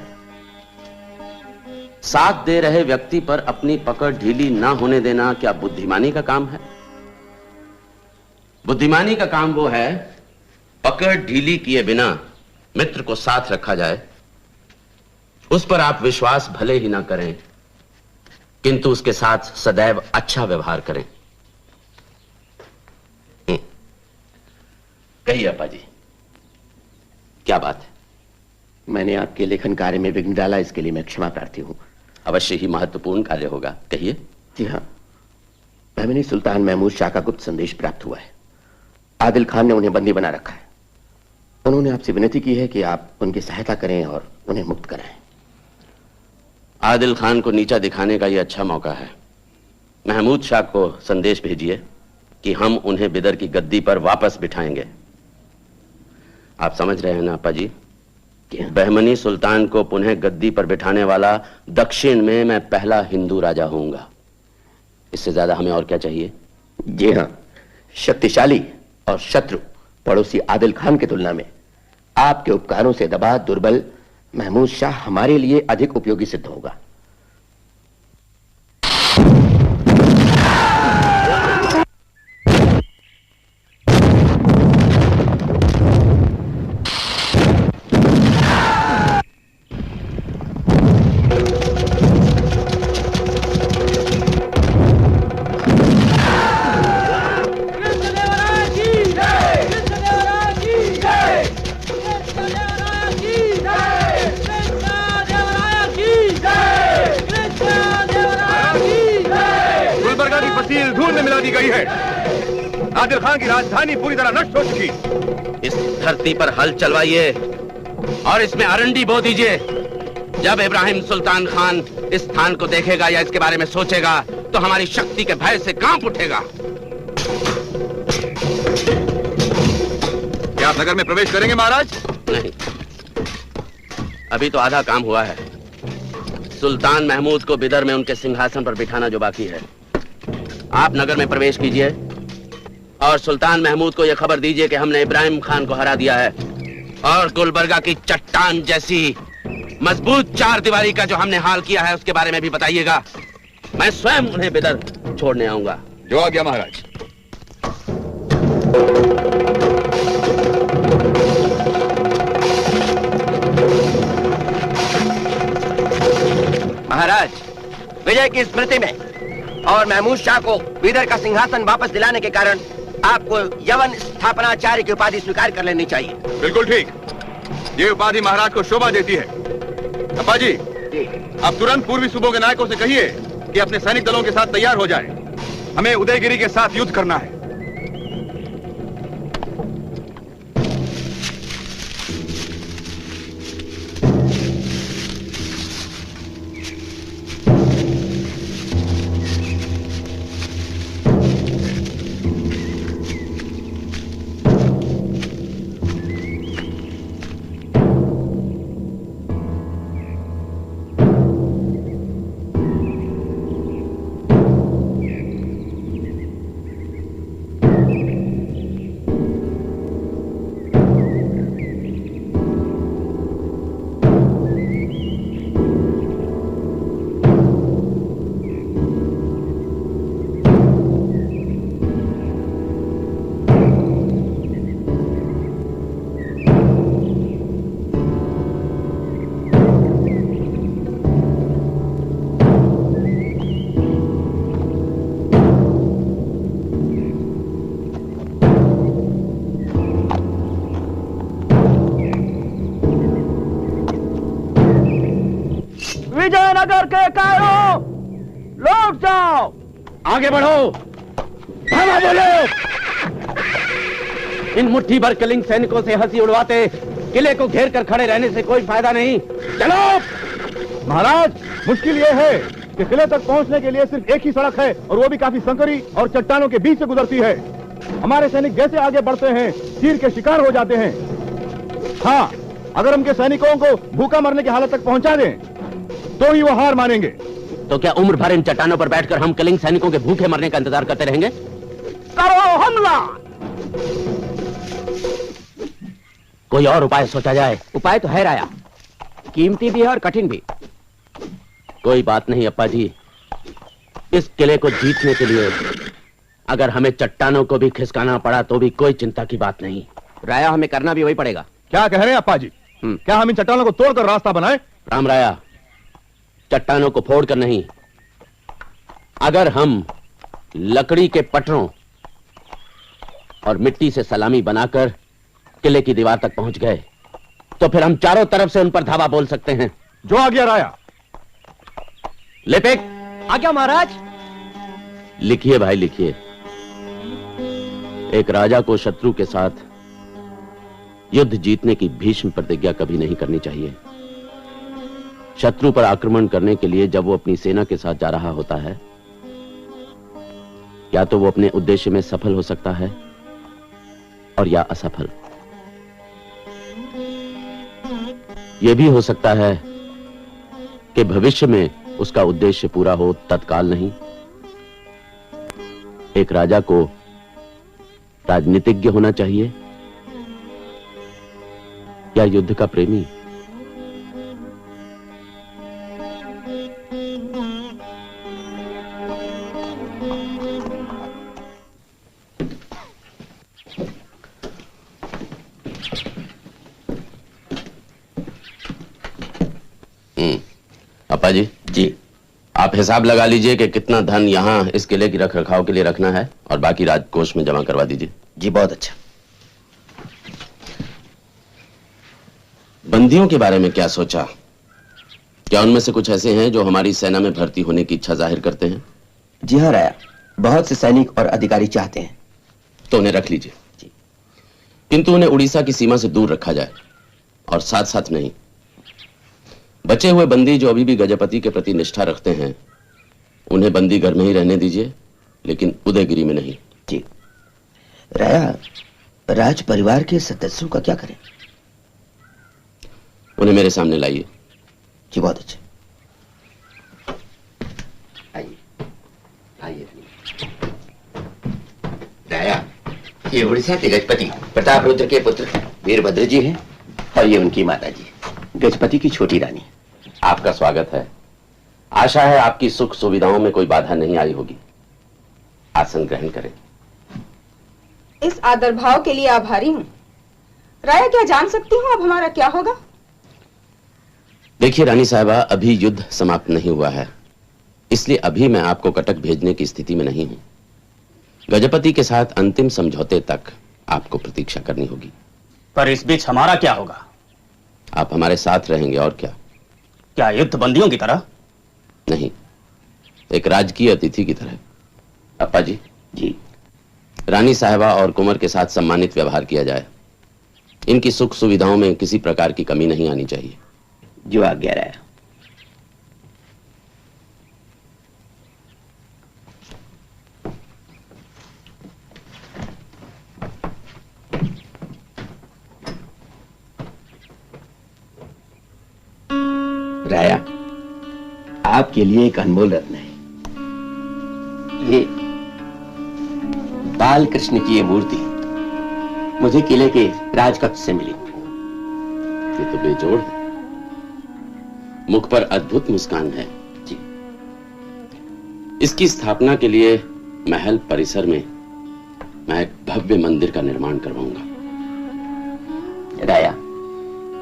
Speaker 3: साथ दे रहे व्यक्ति पर अपनी पकड़ ढीली ना होने देना क्या बुद्धिमानी का काम है? बुद्धिमानी का काम वो है पकड़ ढीली किए बिना मित्र को साथ रखा जाए। उस पर आप विश्वास भले ही ना करें, किंतु उसके साथ सदैव अच्छा व्यवहार करें। कहिए अप्पा जी, क्या बात है?
Speaker 4: मैंने आपके लेखन कार्य में विघ्न डाला, इसके लिए मैं क्षमा प्रार्थी हूं।
Speaker 3: अवश्य ही महत्वपूर्ण कार्य होगा, कहिए।
Speaker 4: जी हाँ, बहमनी सुल्तान महमूद शाह का गुप्त संदेश प्राप्त हुआ है। आदिल खान ने उन्हें बंदी बना रखा है। उन्होंने आपसे विनती की है कि आप उनकी सहायता करें और उन्हें मुक्त कराएं।
Speaker 3: आदिल खान को नीचा दिखाने का यह अच्छा मौका है। महमूद शाह को संदेश भेजिए कि हम उन्हें बिदर की गद्दी पर वापस बिठाएंगे। आप समझ रहे हैं ना अप्पा जी? बहमनी सुल्तान को पुनः गद्दी पर बिठाने वाला दक्षिण में मैं पहला हिंदू राजा होऊंगा। इससे ज्यादा हमें और क्या चाहिए?
Speaker 4: जी हाँ, शक्तिशाली और शत्रु पड़ोसी आदिल खान की तुलना में आपके उपकारों से दबा दुर्बल महमूद शाह हमारे लिए अधिक उपयोगी सिद्ध होगा।
Speaker 12: आदिल खान की राजधानी पूरी तरह नष्ट हो चुकी।
Speaker 3: इस धरती पर हल चलवाइए और इसमें अरंडी बो दीजिए। जब इब्राहिम सुल्तान खान इस स्थान को देखेगा या इसके बारे में सोचेगा तो हमारी शक्ति के भय से कांप उठेगा।
Speaker 12: क्या आप नगर में प्रवेश करेंगे महाराज?
Speaker 3: नहीं, अभी तो आधा काम हुआ है। सुल्तान महमूद को बिदर में उनके सिंहासन पर बिठाना जो बाकी है। आप नगर में प्रवेश कीजिए और सुल्तान महमूद को यह खबर दीजिए कि हमने इब्राहिम खान को हरा दिया है और गुलबर्गा की चट्टान जैसी मजबूत चार दीवारी का जो हमने हाल किया है उसके बारे में भी बताइएगा। मैं स्वयं उन्हें बिदर छोड़ने आऊंगा।
Speaker 12: जो आ गया महाराज।
Speaker 10: महाराज, विजय की स्मृति में और महमूद शाह को बीदर का सिंहासन वापस दिलाने के कारण आपको यवन स्थापनाचार्य की उपाधि स्वीकार कर लेनी चाहिए।
Speaker 12: बिल्कुल ठीक, ये उपाधि महाराज को शोभा देती है। अप्पा जी, अब तुरंत पूर्वी सूबों के नायकों से कहिए कि अपने सैनिक दलों के साथ तैयार हो जाएं। हमें उदयगिरी के साथ युद्ध करना है।
Speaker 10: विजयनगर के कायरों, लौट जाओ, आगे बढ़ो, धावा बोलो। इन मुट्ठी भर कलिंग सैनिकों से हंसी उड़वाते किले को घेर कर खड़े रहने से कोई फायदा नहीं। चलो।
Speaker 12: महाराज, मुश्किल ये है कि किले तक पहुंचने के लिए सिर्फ एक ही सड़क है और वो भी काफी संकरी और चट्टानों के बीच से गुजरती है। हमारे सैनिक जैसे आगे बढ़ते हैं तीर के शिकार हो जाते हैं। हाँ, अगर हम के सैनिकों को भूखा मरने की हालत तक पहुंचा दें तो ही वो हार मानेंगे।
Speaker 3: तो क्या उम्र भर इन चट्टानों पर बैठकर हम कलिंग सैनिकों के भूखे मरने का इंतजार करते रहेंगे?
Speaker 10: करो हमला।
Speaker 3: कोई और उपाय सोचा जाए।
Speaker 10: उपाय तो है राया, कीमती भी है और कठिन भी।
Speaker 3: कोई बात नहीं अप्पा जी, इस किले को जीतने के लिए अगर हमें चट्टानों को भी खिसकाना पड़ा तो भी कोई चिंता की बात नहीं।
Speaker 10: राया, हमें करना भी वही पड़ेगा।
Speaker 12: क्या कह रहे हैं अप्पा जी? क्या हम इन चट्टानों को तोड़कर रास्ता बनाएं?
Speaker 3: राम राया, चट्टानों को फोड़कर नहीं, अगर हम लकड़ी के पटरों और मिट्टी से सलामी बनाकर किले की दीवार तक पहुंच गए तो फिर हम चारों तरफ से उन पर धावा बोल सकते हैं।
Speaker 12: जो आ गया राया।
Speaker 3: लिपिक।
Speaker 10: आ गया महाराज।
Speaker 3: लिखिए भाई, लिखिए। एक राजा को शत्रु के साथ युद्ध जीतने की भीष्म प्रतिज्ञा कभी नहीं करनी चाहिए। शत्रु पर आक्रमण करने के लिए जब वो अपनी सेना के साथ जा रहा होता है, या तो वो अपने उद्देश्य में सफल हो सकता है और या असफल। यह भी हो सकता है कि भविष्य में उसका उद्देश्य पूरा हो, तत्काल नहीं। एक राजा को राजनीतिज्ञ होना चाहिए या युद्ध का प्रेमी? अपा जी, आप हिसाब लगा लीजिए कि कितना धन यहाँ इस किले की रख रखाव के लिए रखना है और बाकी राजकोष में जमा करवा दीजिए।
Speaker 4: जी बहुत अच्छा।
Speaker 3: बंदियों के बारे में क्या सोचा? क्या उनमें से कुछ ऐसे हैं जो हमारी सेना में भर्ती होने की इच्छा जाहिर करते हैं?
Speaker 4: जी हाँ राया, बहुत से सैनिक और अधिकारी चाहते हैं।
Speaker 3: तो उन्हें रख लीजिए, किंतु उन्हें उड़ीसा की सीमा से दूर रखा जाए और साथ साथ नहीं, बचे हुए बंदी जो अभी भी गजपति के प्रति निष्ठा रखते हैं उन्हें बंदी घर में ही रहने दीजिए, लेकिन उदयगिरी में नहीं।
Speaker 4: जी राया, राज परिवार के सदस्यों का क्या करें?
Speaker 3: उन्हें मेरे सामने लाइए।
Speaker 4: जी बहुत अच्छे। आइए आइए। राया, ये उड़ीसा के गजपति प्रताप रुद्र के पुत्र वीरभद्र जी हैं और ये उनकी माता जी गजपति की छोटी रानी।
Speaker 3: आपका स्वागत है। आशा है आपकी सुख सुविधाओं में कोई बाधा नहीं आई होगी। आसन ग्रहण करें।
Speaker 14: इस आदर भाव के लिए आभारी हूँ। राया, क्या जान सकती हूँ अब हमारा क्या होगा?
Speaker 3: देखिए रानी साहिबा, अभी युद्ध समाप्त नहीं हुआ है, इसलिए अभी मैं आपको कटक भेजने की स्थिति में नहीं हूं। गजपति के साथ अंतिम समझौते तक आपको प्रतीक्षा करनी होगी।
Speaker 15: पर इस बीच हमारा क्या होगा?
Speaker 3: आप हमारे साथ रहेंगे और क्या।
Speaker 15: क्या युद्ध बंदियों की तरह?
Speaker 3: नहीं, एक राजकीय अतिथि की तरह। अप्पा जी, रानी साहिबा और कुंवर के साथ सम्मानित व्यवहार किया जाए। इनकी सुख सुविधाओं में किसी प्रकार की कमी नहीं आनी चाहिए।
Speaker 4: जो आज्ञा राया। राया, आपके लिए एक अनमोल रत्न है। ये बाल कृष्ण की ये मूर्ति मुझे किले के राजकक्ष से मिली।
Speaker 3: ये तो बेजोड़ है। मुख पर अद्भुत मुस्कान है।
Speaker 4: जी।
Speaker 3: इसकी स्थापना के लिए महल परिसर में मैं एक भव्य मंदिर का निर्माण करवाऊंगा।
Speaker 4: राया,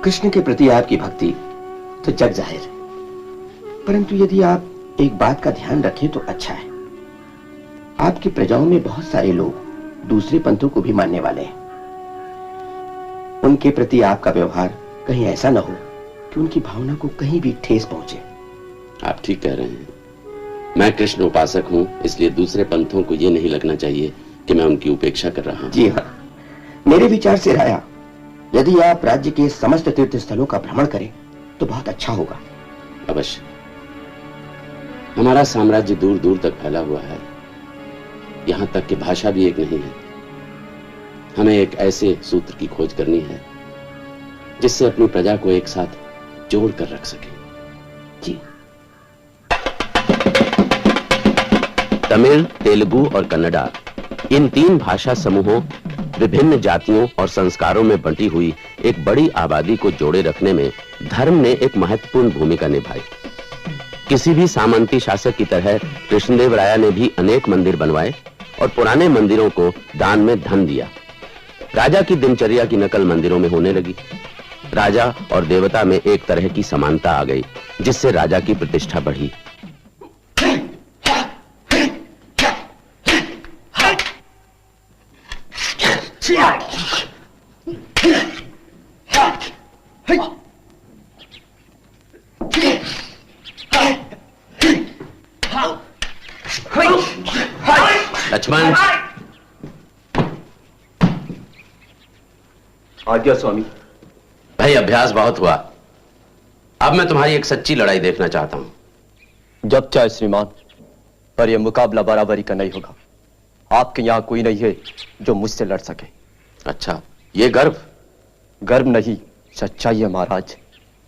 Speaker 4: कृष्ण के प्रति आपकी भक्ति तो जग जाहिर है, परंतु यदि आप एक बात का ध्यान रखें तो अच्छा है। आपकी प्रजाओं में बहुत सारे लोग दूसरे पंथों को भी मानने वाले हैं। उनके प्रति आपका व्यवहार कहीं ऐसा ना हो कि उनकी भावना को कहीं भी ठेस पहुंचे।
Speaker 3: आप ठीक कह रहे हैं। मैं कृष्ण उपासक हूं, इसलिए दूसरे पंथों को यह नहीं लगना चाहिए कि मैं उनकी उपेक्षा कर रहा हूं।
Speaker 4: जी हाँ, मेरे विचार से राया, यदि आप राज्य के समस्त तीर्थ स्थलों का भ्रमण करें तो बहुत अच्छा होगा।
Speaker 3: अवश्य। हमारा साम्राज्य दूर दूर तक फैला हुआ है, यहां तक कि भाषा भी एक नहीं है। हमें एक ऐसे सूत्र की खोज करनी है जिससे अपनी प्रजा को एक साथ जोड़ कर रख सके।
Speaker 4: जी।
Speaker 3: तमिल, तेलुगु और कन्नड़ा, इन 3 भाषा समूहों, विभिन्न जातियों और संस्कारों में बंटी हुई एक बड़ी आबादी को जोड़े रखने में धर्म ने एक महत्वपूर्ण भूमिका निभाई। किसी भी सामंती शासक की तरह कृष्णदेव राया ने भी अनेक मंदिर बनवाए और पुराने मंदिरों को दान में धन दिया। राजा की दिनचर्या की नकल मंदिरों में होने लगी। राजा और देवता में एक तरह की समानता आ गई, जिससे राजा की प्रतिष्ठा बढ़ी। लक्ष्मण।
Speaker 9: आज्ञा स्वामी।
Speaker 3: भाई, अभ्यास बहुत हुआ। अब मैं तुम्हारी एक सच्ची लड़ाई देखना चाहता हूं।
Speaker 9: जब चाहे श्रीमान, पर यह मुकाबला बराबरी का नहीं होगा। आपके यहां कोई नहीं है जो मुझसे लड़ सके।
Speaker 3: अच्छा, ये गर्व?
Speaker 9: गर्व नहीं, सच्चाई है महाराज।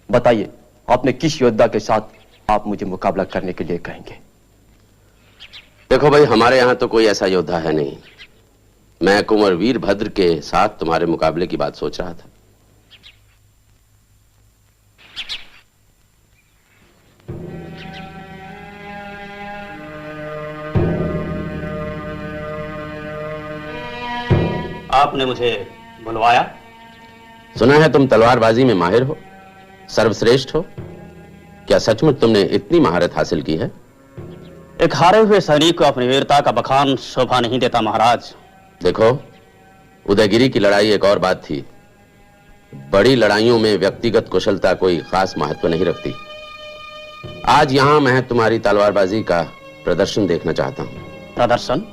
Speaker 9: बताइए, आपने किस योद्धा के साथ आप मुझे मुकाबला करने के लिए कहेंगे?
Speaker 3: देखो भाई, हमारे यहां तो कोई ऐसा योद्धा है नहीं, मैं कुंवर वीरभद्र के साथ तुम्हारे मुकाबले की बात सोच रहा था।
Speaker 15: आपने मुझे बुलवाया?
Speaker 3: सुना है तुम तलवारबाजी में माहिर हो, सर्वश्रेष्ठ हो। क्या सचमुच तुमने इतनी महारत हासिल की है?
Speaker 15: एक हारे हुए सैनिक को अपनी वीरता का बखान शोभा नहीं देता महाराज।
Speaker 3: देखो, उदयगिरी की लड़ाई एक और बात थी। बड़ी लड़ाइयों में व्यक्तिगत कुशलता कोई खास महत्व नहीं रखती। आज यहां मैं तुम्हारी तलवारबाजी का प्रदर्शन देखना चाहता हूं।
Speaker 15: प्रदर्शन?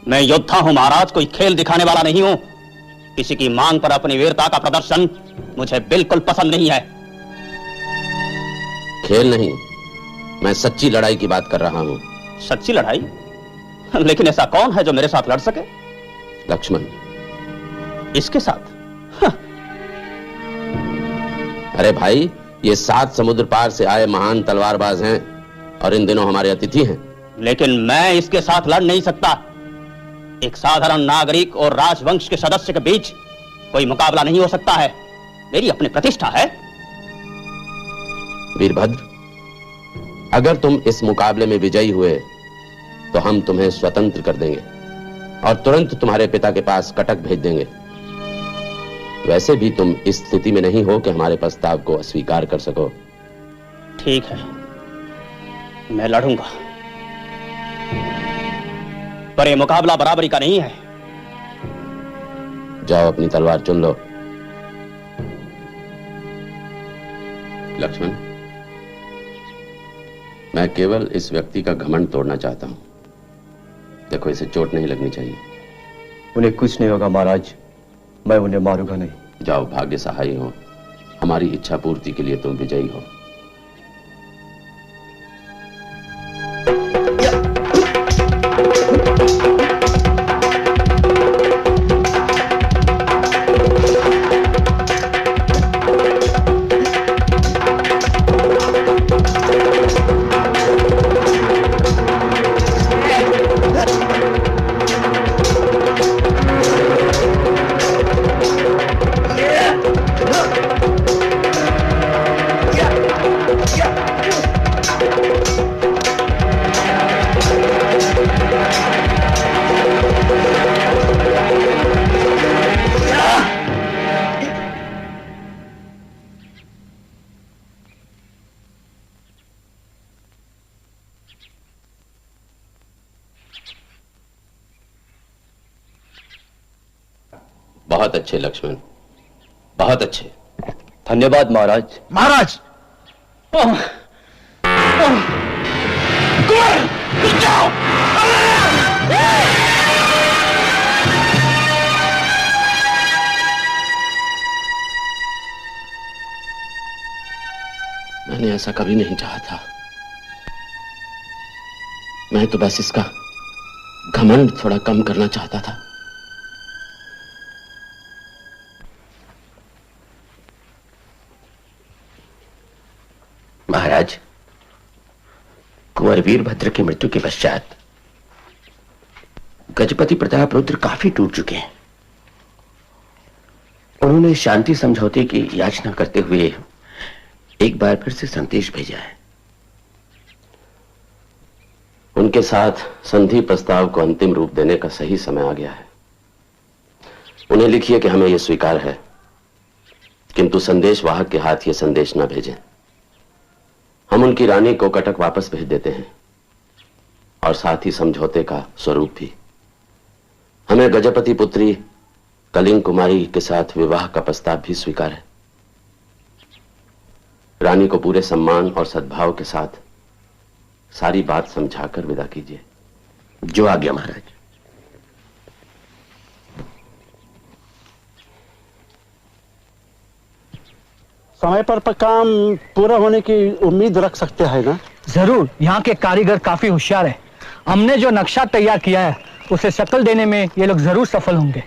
Speaker 15: मैं योद्धा हूं महाराज, कोई खेल दिखाने वाला नहीं हूं। किसी की मांग पर अपनी वीरता का प्रदर्शन मुझे बिल्कुल पसंद नहीं है।
Speaker 3: खेल नहीं, मैं सच्ची लड़ाई की बात कर रहा हूं।
Speaker 15: सच्ची लड़ाई? लेकिन ऐसा कौन है जो मेरे साथ लड़ सके?
Speaker 3: लक्ष्मण।
Speaker 15: इसके साथ?
Speaker 3: अरे भाई, ये 7 समुद्र पार से आए महान तलवारबाज हैं और इन दिनों हमारे अतिथि हैं।
Speaker 15: लेकिन मैं इसके साथ लड़ नहीं सकता। एक साधारण नागरिक और राजवंश के सदस्य के बीच कोई मुकाबला नहीं हो सकता है। मेरी अपनी प्रतिष्ठा है।
Speaker 3: वीरभद्र, अगर तुम इस मुकाबले में विजयी हुए तो हम तुम्हें स्वतंत्र कर देंगे और तुरंत तुम्हारे पिता के पास कटक भेज देंगे। वैसे भी तुम इस स्थिति में नहीं हो कि हमारे प्रस्ताव को अस्वीकार कर सको।
Speaker 15: ठीक है, मैं लड़ूंगा, पर यह मुकाबला बराबरी का नहीं है।
Speaker 3: जाओ, अपनी तलवार चुन लो। लक्ष्मण, मैं केवल इस व्यक्ति का घमंड तोड़ना चाहता हूं। देखो, इसे चोट नहीं लगनी चाहिए।
Speaker 9: उन्हें कुछ नहीं होगा महाराज, मैं उन्हें मारूंगा नहीं।
Speaker 3: जाओ, भाग्य सहाय हो। हमारी इच्छा पूर्ति के लिए तुम विजयी हो। बहुत अच्छे लक्ष्मण, बहुत अच्छे।
Speaker 9: धन्यवाद महाराज।
Speaker 2: महाराज!
Speaker 3: मैंने ऐसा कभी नहीं चाहा था। मैं तो बस इसका घमंड थोड़ा कम करना चाहता था।
Speaker 4: महाराज, कुंवर वीरभद्र की मृत्यु के पश्चात गजपति प्रताप रुद्र काफी टूट चुके हैं। उन्होंने शांति समझौते की याचना करते हुए एक बार फिर से संदेश भेजा है।
Speaker 3: उनके साथ संधि प्रस्ताव को अंतिम रूप देने का सही समय आ गया है। उन्हें लिखिए कि हमें यह स्वीकार है, किंतु संदेश वाहक के हाथ यह संदेश न भेजें। हम उनकी रानी को कटक वापस भेज देते हैं और साथ ही समझौते का स्वरूप भी। हमें गजपति पुत्री कलिंग कुमारी के साथ विवाह का प्रस्ताव भी स्वीकार है। रानी को पूरे सम्मान और सद्भाव के साथ सारी बात समझाकर विदा कीजिए।
Speaker 4: जो आज्ञा महाराज।
Speaker 8: समय पर काम पूरा होने की उम्मीद रख सकते हैं ना?
Speaker 16: जरूर। यहाँ के कारीगर काफी होशियार हैं। हमने जो नक्शा तैयार किया है उसे शक्ल देने में ये लोग जरूर सफल होंगे।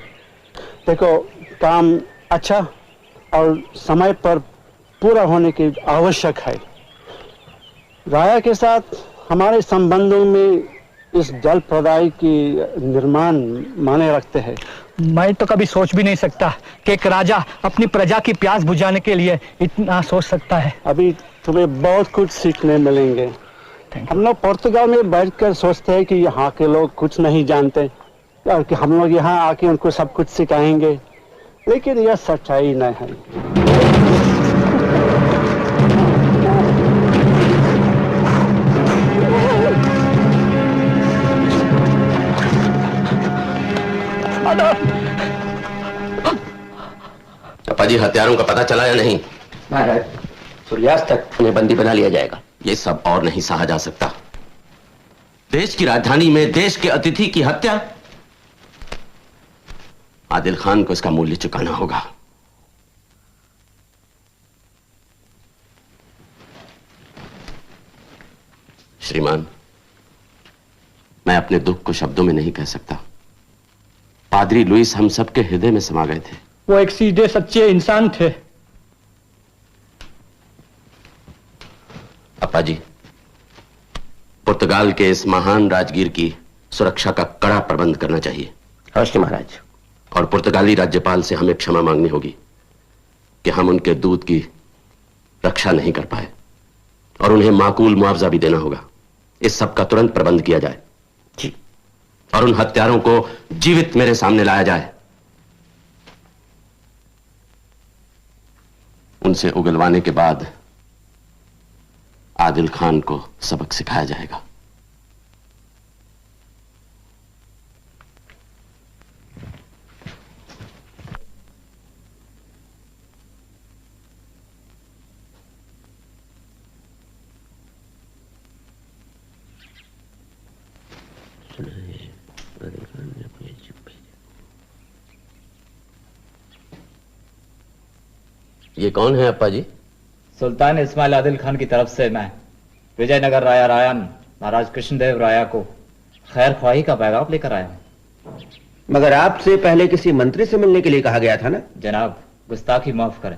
Speaker 8: देखो, काम अच्छा और समय पर पूरा होने की आवश्यक है। राया के साथ हमारे संबंधों में इस जल प्रदाय की निर्माण माने रखते हैं।
Speaker 16: मैं तो कभी सोच भी नहीं सकता कि एक राजा अपनी प्रजा की प्यास बुझाने के लिए इतना सोच सकता है।
Speaker 8: अभी तुम्हें बहुत कुछ सीखने मिलेंगे। हम लोग पुर्तगाल में बैठकर सोचते हैं कि यहाँ के लोग कुछ नहीं जानते और कि हम लोग यहाँ आके उनको सब कुछ सिखाएंगे, लेकिन यह सच्चाई नहीं है।
Speaker 3: अप्पाजी, हत्यारों का पता चला या नहीं?
Speaker 4: महाराज, सूर्यास्त तक उन्हें बंदी बना लिया जाएगा।
Speaker 3: ये सब और नहीं सहा जा सकता। देश की राजधानी में देश के अतिथि की हत्या। आदिल खान को इसका मूल्य चुकाना होगा। श्रीमान, मैं अपने दुख को शब्दों में नहीं कह सकता। पादरी लुइस हम सबके हृदय में समा गए थे।
Speaker 16: वो एक सीधे सच्चे इंसान थे।
Speaker 3: अप्पा जी, पुर्तगाल के इस महान राजगीर की सुरक्षा का कड़ा प्रबंध करना चाहिए।
Speaker 4: अवश्य महाराज।
Speaker 3: और पुर्तगाली राज्यपाल से हमें क्षमा मांगनी होगी कि हम उनके दूत की रक्षा नहीं कर पाए, और उन्हें माकूल मुआवजा भी देना होगा। इस सब का तुरंत प्रबंध किया जाए
Speaker 4: जी।
Speaker 3: और उन हत्यारों को जीवित मेरे सामने लाया जाए। उनसे उगलवाने के बाद आदिल खान को सबक सिखाया जाएगा। ये कौन है अप्पा जी?
Speaker 11: सुल्तान इस्माइल आदिल खान की तरफ से मैं विजयनगर राया रायन महाराज कृष्णदेव राया को खैर ख्वाही का पैगाम लेकर आया हूं।
Speaker 10: मगर आपसे पहले किसी मंत्री से मिलने के लिए कहा गया था ना?
Speaker 11: जनाब, गुस्ताखी माफ करें।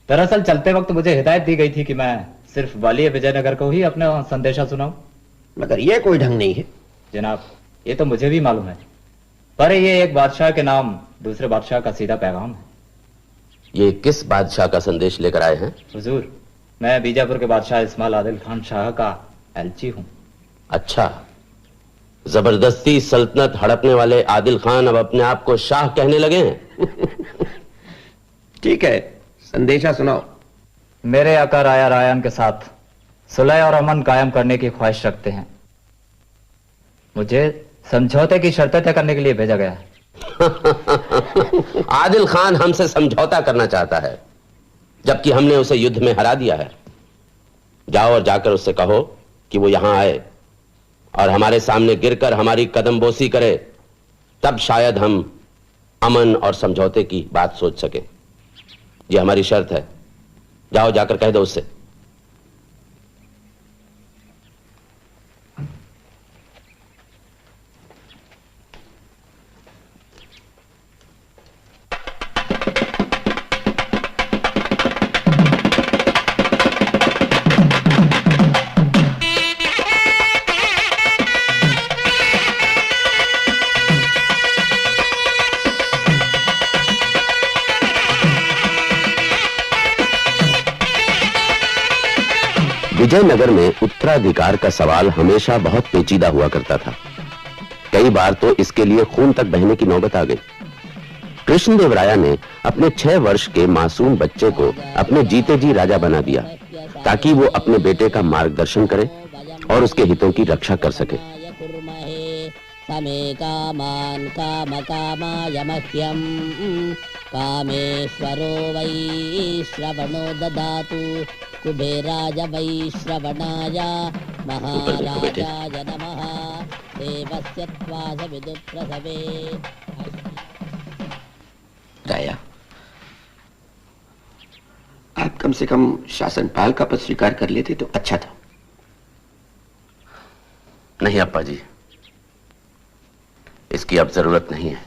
Speaker 11: दरअसल चलते वक्त मुझे हिदायत दी गई थी कि मैं सिर्फ वाली विजयनगर को ही अपना संदेशा सुनाऊं।
Speaker 10: मगर यह कोई ढंग नहीं है।
Speaker 11: जनाब, ये तो मुझे भी मालूम है, पर ये एक बादशाह के नाम दूसरे बादशाह का सीधा पैगाम है।
Speaker 3: ये किस बादशाह का संदेश लेकर आए हैं?
Speaker 11: हुजूर, मैं बीजापुर के बादशाह इस्माइल आदिल खान शाह का एलची हूं।
Speaker 3: अच्छा, जबरदस्ती सल्तनत हड़पने वाले आदिल खान अब अपने आप को शाह कहने लगे हैं।
Speaker 10: ठीक है, संदेशा सुनाओ।
Speaker 11: मेरे आका राया रायन के साथ सुलह और अमन कायम करने की ख्वाहिश रखते हैं। मुझे समझौते की शर्तें तय करने के लिए भेजा गया है।
Speaker 3: आदिल खान हमसे समझौता करना चाहता है, जबकि हमने उसे युद्ध में हरा दिया है। जाओ और जाकर उससे कहो कि वो यहां आए और हमारे सामने गिरकर हमारी कदमबोसी करे, तब शायद हम अमन और समझौते की बात सोच सके। ये हमारी शर्त है। जाओ जाकर कह दो उससे। विजयनगर में उत्तराधिकार का सवाल हमेशा बहुत पेचीदा हुआ करता था। कई बार तो इसके लिए खून तक बहने की नौबत आ गई। कृष्णदेव राया ने अपने 6 वर्ष के मासूम बच्चे को अपने जीते जी राजा बना दिया, ताकि वो अपने बेटे का मार्गदर्शन करे और उसके हितों की रक्षा कर सके।
Speaker 17: समे कामान काम कामाय मह्यम कामेश्वरो वै श्रवणो ददातु कुबेराय वै श्रवणाय महाराजाय नमः देवस्य त्वास विदुप्रसवे।
Speaker 4: राया, आप कम से कम शासनपाल का पद स्वीकार कर लेते तो अच्छा था।
Speaker 3: नहीं अप्पा जी, इसकी अब जरूरत नहीं है।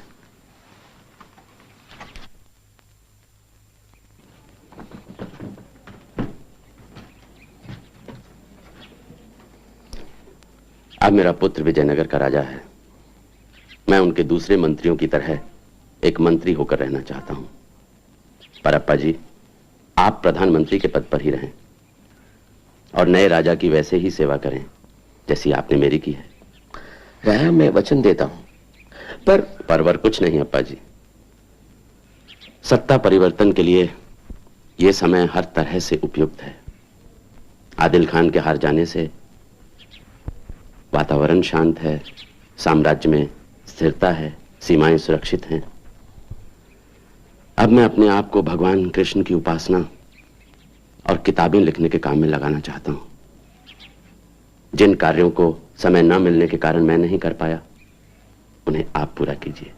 Speaker 3: अब मेरा पुत्र विजयनगर का राजा है। मैं उनके दूसरे मंत्रियों की तरह एक मंत्री होकर रहना चाहता हूं। पर अप्पा जी, आप प्रधानमंत्री के पद पर ही रहें और नए राजा की वैसे ही सेवा करें जैसी आपने मेरी की है।
Speaker 4: राया, मैं वचन देता हूं,
Speaker 3: परवर कुछ नहीं अप्पा जी। सत्ता परिवर्तन के लिए यह समय हर तरह से उपयुक्त है। आदिल खान के हार जाने से वातावरण शांत है, साम्राज्य में स्थिरता है, सीमाएं सुरक्षित हैं। अब मैं अपने आप को भगवान कृष्ण की उपासना और किताबें लिखने के काम में लगाना चाहता हूं। जिन कार्यों को समय न मिलने के कारण मैं नहीं कर पाया, उन्हें आप पूरा कीजिए।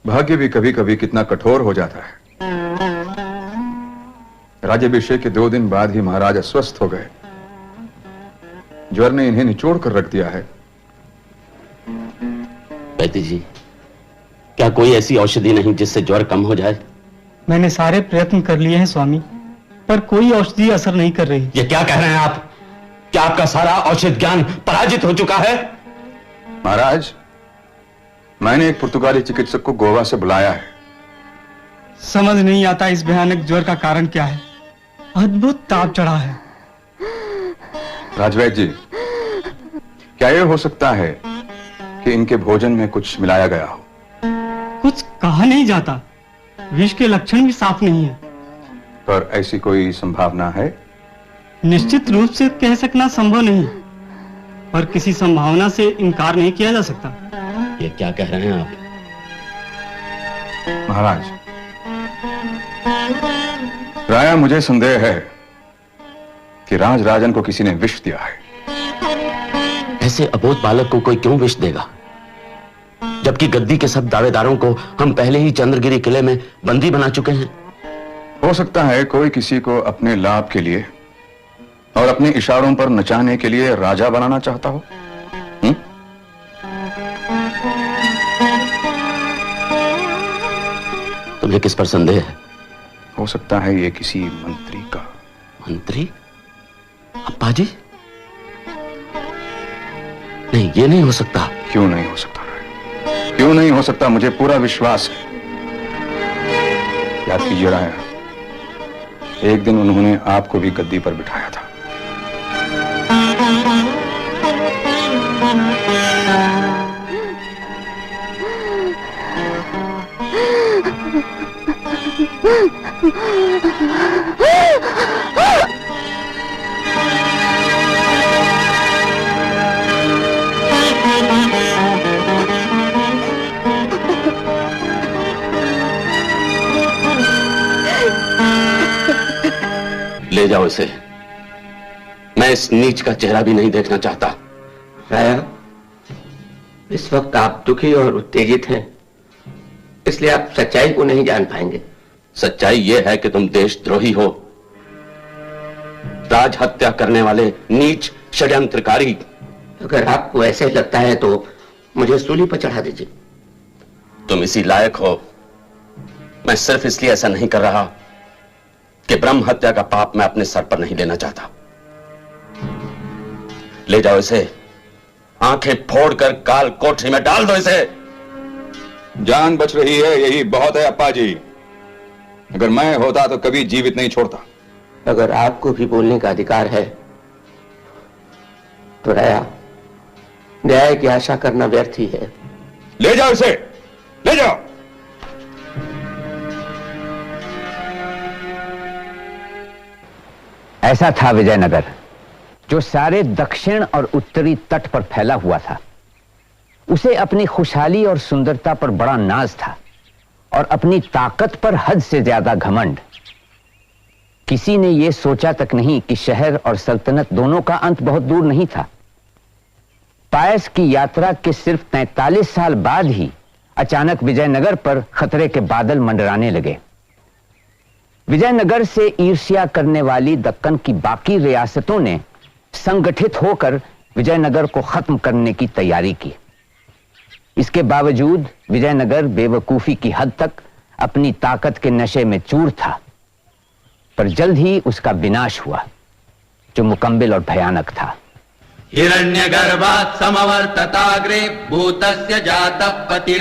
Speaker 12: भाग्य भी कभी कभी कितना कठोर हो जाता है। राज्याभिषेक के 2 दिन बाद ही महाराज अस्वस्थ हो गए। ज्वर ने इन्हें निचोड़ कर रख दिया है।
Speaker 3: बैती जी, क्या कोई ऐसी औषधि नहीं जिससे ज्वर कम हो जाए?
Speaker 18: मैंने सारे प्रयत्न कर लिए हैं स्वामी, पर कोई औषधि असर नहीं कर रही।
Speaker 3: ये क्या कह रहे हैं आप? क्या आपका सारा औषध ज्ञान पराजित हो चुका है?
Speaker 12: महाराज, मैंने एक पुर्तगाली चिकित्सक को गोवा से बुलाया है।
Speaker 18: समझ नहीं आता इस भयानक ज्वर का कारण क्या है। अद्भुत ताप चढ़ा है।
Speaker 12: राजवैद्य जी, क्या यह हो सकता है कि इनके भोजन में कुछ मिलाया गया हो?
Speaker 18: कुछ कहा नहीं जाता। विष के लक्षण भी साफ नहीं है।
Speaker 12: पर ऐसी कोई संभावना है?
Speaker 18: निश्चित रूप से कह सकना संभव नहीं, पर किसी संभावना से इनकार नहीं किया जा सकता।
Speaker 3: ये क्या कह रहे हैं आप?
Speaker 12: महाराज, राया, मुझे संदेह है कि राजराजन को किसी ने विष दिया है।
Speaker 3: ऐसे अबोध बालक को कोई क्यों विष देगा, जबकि गद्दी के सब दावेदारों को हम पहले ही चंद्रगिरी किले में बंदी बना चुके हैं।
Speaker 12: हो सकता है कोई किसी को अपने लाभ के लिए और अपने इशारों पर नचाने के लिए राजा बनाना चाहता हो।
Speaker 3: तुम्हें किस पर संदेह है?
Speaker 12: हो सकता है ये किसी मंत्री का।
Speaker 3: मंत्री? अप्पा जी, नहीं, ये नहीं हो सकता।
Speaker 12: क्यों नहीं हो सकता? क्यों नहीं हो सकता? मुझे पूरा विश्वास है। याद कीजिए राया, एक दिन उन्होंने आपको भी गद्दी पर बिठाया था।
Speaker 3: ले जाओ इसे। मैं इस नीच का चेहरा भी नहीं देखना चाहता।
Speaker 4: राया, इस वक्त आप दुखी और उत्तेजित हैं, इसलिए आप सच्चाई को नहीं जान पाएंगे।
Speaker 3: सच्चाई यह है कि तुम देशद्रोही हो, राज हत्या करने वाले नीच षड्यंत्रकारी।
Speaker 4: अगर आपको ऐसे लगता है तो मुझे सूली पर चढ़ा दीजिए।
Speaker 3: तुम इसी लायक हो। मैं सिर्फ इसलिए ऐसा नहीं कर रहा कि ब्रह्म हत्या का पाप मैं अपने सर पर नहीं लेना चाहता। ले जाओ इसे, आंखें फोड़कर काल कोठरी में डाल दो इसे।
Speaker 12: जान बच रही है, यही बहुत है अप्पा जी। अगर मैं होता तो कभी जीवित नहीं छोड़ता।
Speaker 4: अगर आपको भी बोलने का अधिकार है तो राया, न्याय की आशा करना व्यर्थ ही है।
Speaker 12: ले जाओ इसे, ले जाओ।
Speaker 1: ऐसा था विजयनगर, जो सारे दक्षिण और उत्तरी तट पर फैला हुआ था। उसे अपनी खुशहाली और सुंदरता पर बड़ा नाज था और अपनी ताकत पर हद से ज्यादा घमंड। किसी ने यह सोचा तक नहीं कि शहर और सल्तनत दोनों का अंत बहुत दूर नहीं था। पायस की यात्रा के सिर्फ 43 साल बाद ही अचानक विजयनगर पर खतरे के बादल मंडराने लगे। विजयनगर से ईर्ष्या करने वाली दक्कन की बाकी रियासतों ने संगठित होकर विजयनगर को खत्म करने की तैयारी की। इसके बावजूद विजयनगर बेवकूफी की हद तक अपनी ताकत के नशे में चूर था, पर जल्द ही उसका विनाश हुआ जो मुकम्मिल और भयानक था।
Speaker 19: हिरण्यगर्भात् समवर्तताग्रे भूतस्य जातः पतिर्